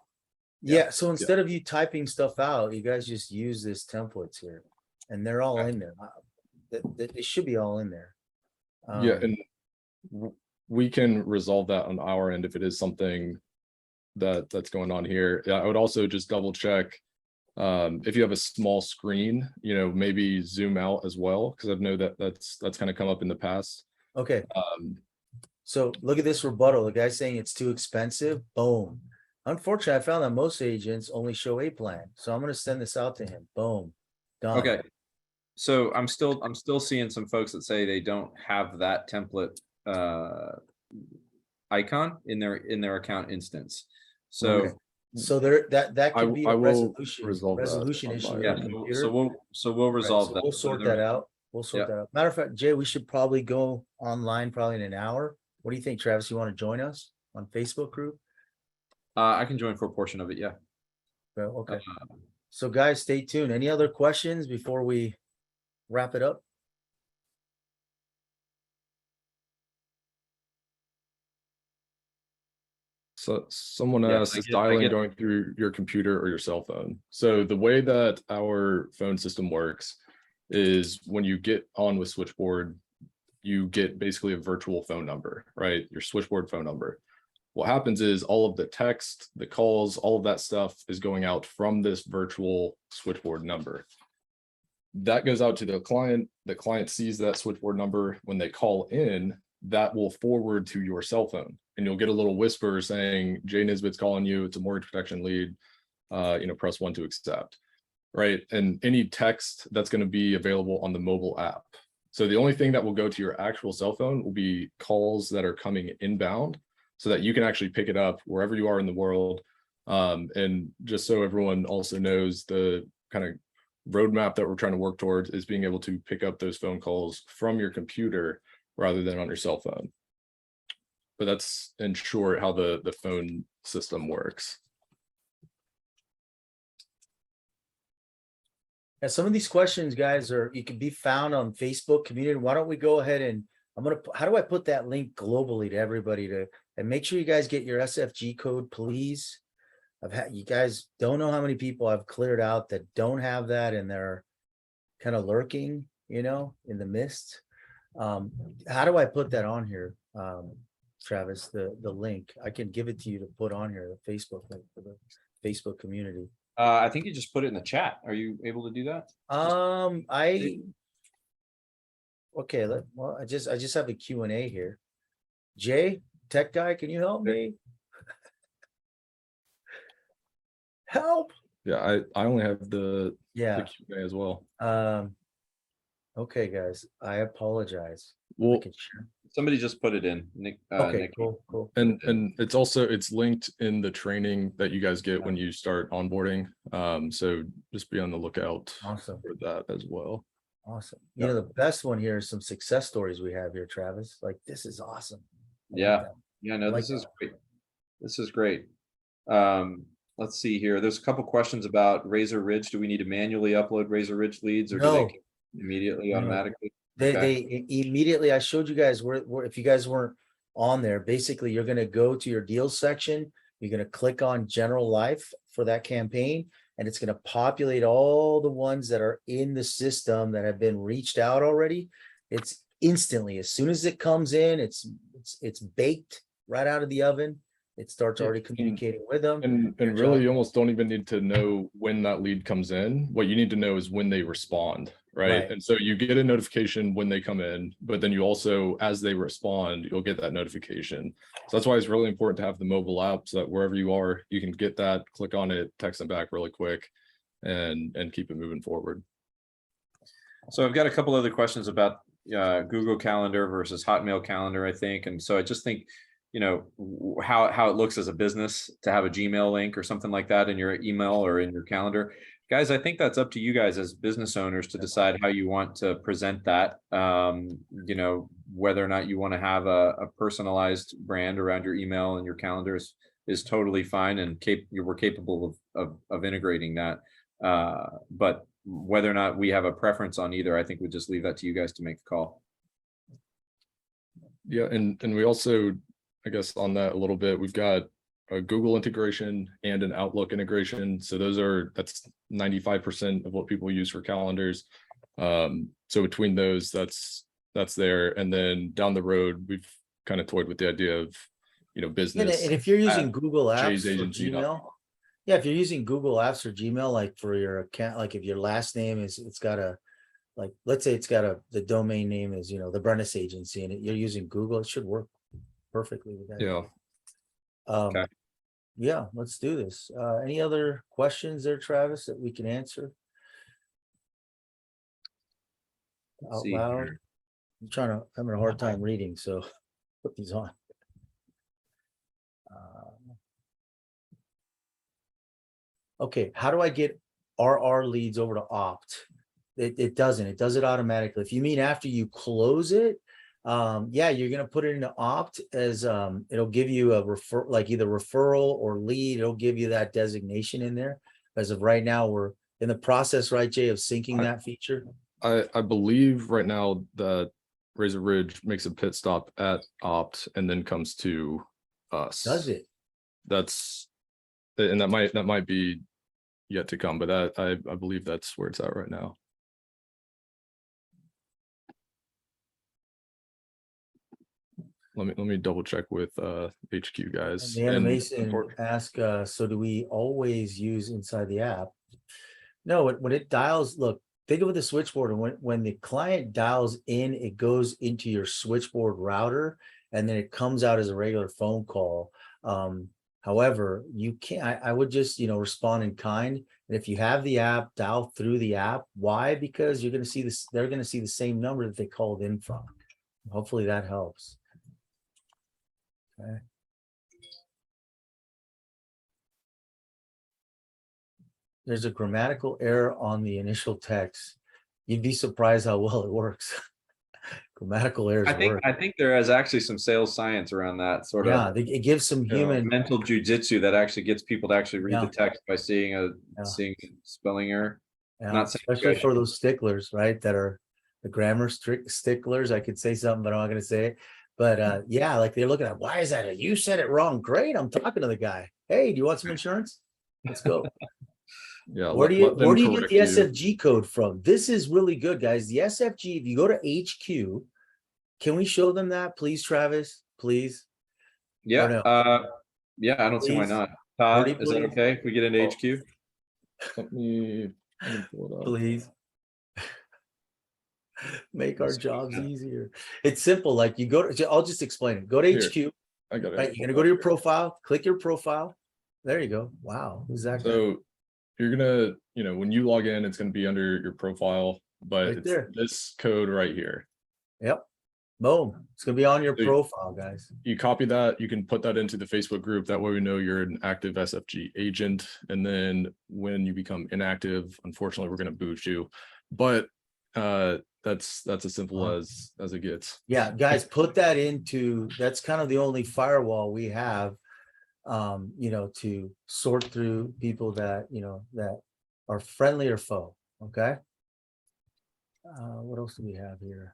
Yeah, so instead of you typing stuff out, you guys just use this templates here, and they're all in there. It should be all in there. And we can resolve that on our end if it is something that's going on here. I would also just double check if you have a small screen, maybe zoom out as well, because I know that's kind of come up in the past. Okay. So look at this rebuttal. The guy's saying it's too expensive. Boom. Unfortunately, I found that most agents only show a plan. So I'm going to send this out to him. Boom. Done. Okay. So I'm still seeing some folks that say they don't have that template icon in their account instance. So there that could be a resolution issue. Yeah. So we'll resolve that. We'll sort that out. Matter of fact, Jay, we should probably go online probably in an hour. What do you think, Travis? You want to join us on Facebook group? I can join for a portion of it. Yeah. Well, okay. So guys, stay tuned. Any other questions before we wrap it up? So someone asked, is dialing going through your computer or your cell phone? So the way that our phone system works is when you get on with Switchboard, you get basically a virtual phone number, right? Your Switchboard phone number. What happens is all of the text, the calls, all of that stuff is going out from this virtual Switchboard number. That goes out to the client sees that Switchboard number. When they call in, that will forward to your cell phone, and you'll get a little whisper saying, Jay Nisbet's calling you, it's a mortgage protection lead, press 1 to accept, right? And any text that's going to be available on the mobile app. So the only thing that will go to your actual cell phone will be calls that are coming inbound, so that you can actually pick it up wherever you are in the world. And just so everyone also knows, the kind of roadmap that we're trying to work towards is being able to pick up those phone calls from your computer rather than on your cell phone. but that's in short how the phone system works. Yeah, some of these questions, guys, you can be found on Facebook community. Why don't we go ahead and how do I put that link globally to everybody and make sure you guys get your SFG code, please. You guys don't know how many people I've cleared out that don't have that and they're kind of lurking, in the mist. How do I put that on here? Travis, the link, I can give it to you to put on here, the Facebook link for the Facebook community. I think you just put it in the chat. Are you able to do that? Okay, well, I just have a Q&A here. Jay, tech guy, can you help me? Help. Yeah, I only have the Yeah. Q&A as well. Okay, guys, I apologize. Well, somebody just put it in. Nick. Okay, Nick. cool. And it's linked in the training that you guys get when you start onboarding. So just be on the lookout Awesome. for that as well. Awesome. The best one here is some success stories we have here, Travis. Like, this is awesome. Yeah. No, this is great. This is great. Let's see here. There's a couple questions about Razor Ridge. Do we need to manually upload Razor Ridge leads, or do they immediately automatically? They immediately, I showed you guys where if you guys weren't on there, basically you're going to go to your deals section. You're going to click on general life for that campaign, and it's going to populate all the ones that are in the system that have been reached out already. It's instantly, as soon as it comes in, it's baked right out of the oven. It starts already communicating with them. And really, you almost don't even need to know when that lead comes in. What you need to know is when they respond, right? And so you get a notification when they come in, but then you also, as they respond, you'll get that notification. So that's why it's really important to have the mobile app, so that wherever you are, you can get that, click on it, text them back really quick, and keep it moving forward. So I've got a couple other questions about Google Calendar versus Hotmail Calendar, I think. And so I just think, how it looks as a business to have a Gmail link or something like that in your email or in your calendar. Guys, I think that's up to you guys as business owners to decide how you want to present that. Whether or not you want to have a personalized brand around your email and your calendars is totally fine, and we're capable of integrating that. But whether or not we have a preference on either, I think we just leave that to you guys to make the call. Yeah, and we also, I guess on that a little bit, we've got a Google integration and an Outlook integration. So that's 95% of what people use for calendars. So between those, that's there. And then down the road, we've kind of toyed with the idea of, business. And if you're using Google Apps or Agency. Gmail, if you're using Google Apps or Gmail, like for your account, like if your last name it's got let's say it's got the domain name is, the Brennis Agency, and you're using Google, it should work perfectly with that. Yeah. Yeah, let's do this. Any other questions there, Travis, that we can answer out loud? I'm having a hard time reading, so put these on. Okay, how do I get RR leads over to opt? It doesn't. It does it automatically. If you mean after you close it, you're gonna put it into opt as it'll give you a either referral or lead. It'll give you that designation in there. As of right now, we're in the process, right, Jay, of syncing that feature. I believe right now that Razor Ridge makes a pit stop at opt and then comes to us. Does it? And that might be yet to come, but I believe that's where it's at right now. Let me double check with HQ guys. And the animation ask, so do we always use inside the app? No, when it dials, look, think of it the switchboard, and when the client dials in, it goes into your switchboard router, and then it comes out as a regular phone call. However, you can't, I would just, respond in kind. And if you have the app, dial through the app. Why? Because you're going to see this, they're going to see the same number that they called in from. Hopefully that helps. Okay. There's a grammatical error on the initial text. You'd be surprised how well it works. Grammatical errors. I think there is actually some sales science around that sort Yeah, of. it gives some human mental jujitsu that actually gets people to actually read the text by seeing a spelling error. Yeah, especially for those sticklers, right? That are the grammar sticklers. I could say something, but I'm not going to say it. But yeah, like they're looking at, why is that? You said it wrong. Great. I'm talking to the guy. Hey, do you want some insurance? Let's go. Yeah. Where do you get the SFG code from? This is really good, guys. The SFG, if you go to HQ, can we show them that, please, Travis? Please. Yeah. No? Yeah, I don't see why not. Todd, is that okay if we get into HQ? Let me pull it up. Please. Make our jobs easier. It's simple. Like you go to, I'll just explain it. Go to HQ. I got it. Right, you're gonna go to your profile, click your profile. There you go. Wow, who's that? So you're gonna, when you log in, it's gonna be under your profile, but Right it's there. this code right here. Yep. Boom. It's gonna be on your profile, guys. You copy that, you can put that into the Facebook group. That way we know you're an active SFG agent. And then when you become inactive, unfortunately, we're gonna boot you. But that's as simple as it gets. Yeah, guys, put that into, that's kind of the only firewall we have, to sort through people that, that are friendly or foe. Okay. What else do we have here?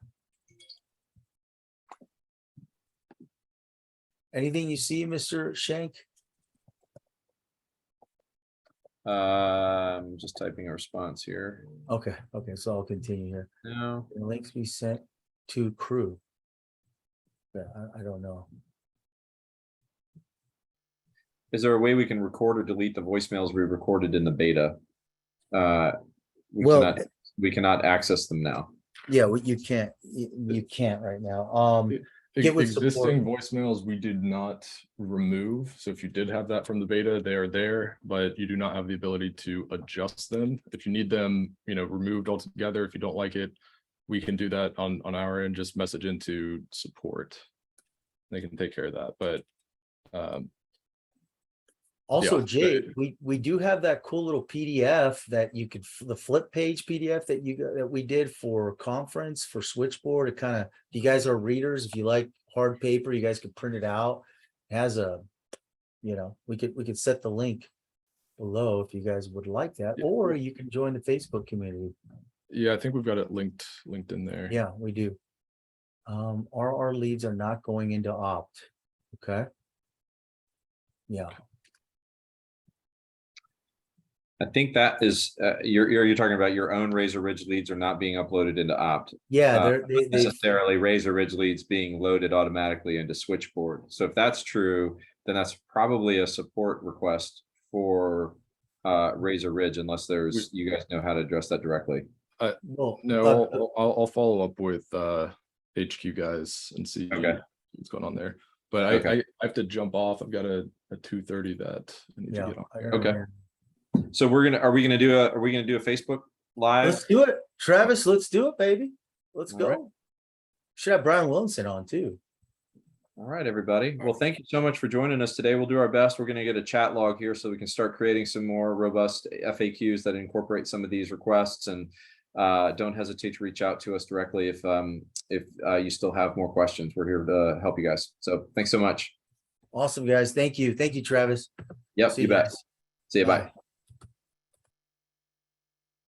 Anything you see, Mr. Shank? I'm just typing a response here. Okay, so I'll continue here. No. The links be sent to crew. Yeah, I don't know. Is there a way we can record or delete the voicemails we recorded in the beta? We cannot access them now. Yeah, you can't. You can't right now. Get with Existing voicemails we did not remove. So if you did have that from the beta, they are there, but you do not have the ability to adjust them. If you need them, removed altogether, if you don't like it, we can do that on our end. Just message into support. They can take care of that. But also, yeah, Jay, we do have that cool little PDF that you could, the flip page PDF that we did for conference for Switchboard. It kind of, if you guys are readers, if you like hard paper, you guys could print it out. It has a, we could set the link below if you guys would like that, or you can join the Facebook community. Yeah, I think we've got it linked in there. Yeah, we do. Our leads are not going into opt. Okay. Yeah. I think that is you're talking about your own Razor Ridge leads are not being uploaded into opt. Yeah, not necessarily Razor Ridge leads being loaded automatically into Switchboard. So if that's true, then that's probably a support request for Razor Ridge, unless you guys know how to address that directly. No, I'll follow up with HQ guys and see what's going on there. But I have to jump off. I've got a 2:30 that I need to get on. Okay. So are we gonna do a Facebook Live? Let's do it, Travis. Let's do it, baby. Let's go. Right. Should have Brian Williamson on too. All right, everybody. Well, thank you so much for joining us today. We'll do our best. We're going to get a chat log here so we can start creating some more robust FAQs that incorporate some of these requests. And don't hesitate to reach out to us directly if you still have more questions. We're here to help you guys. So thanks so much. Awesome, guys. Thank you. Thank you, Travis. Yep, you bet. See you. Bye.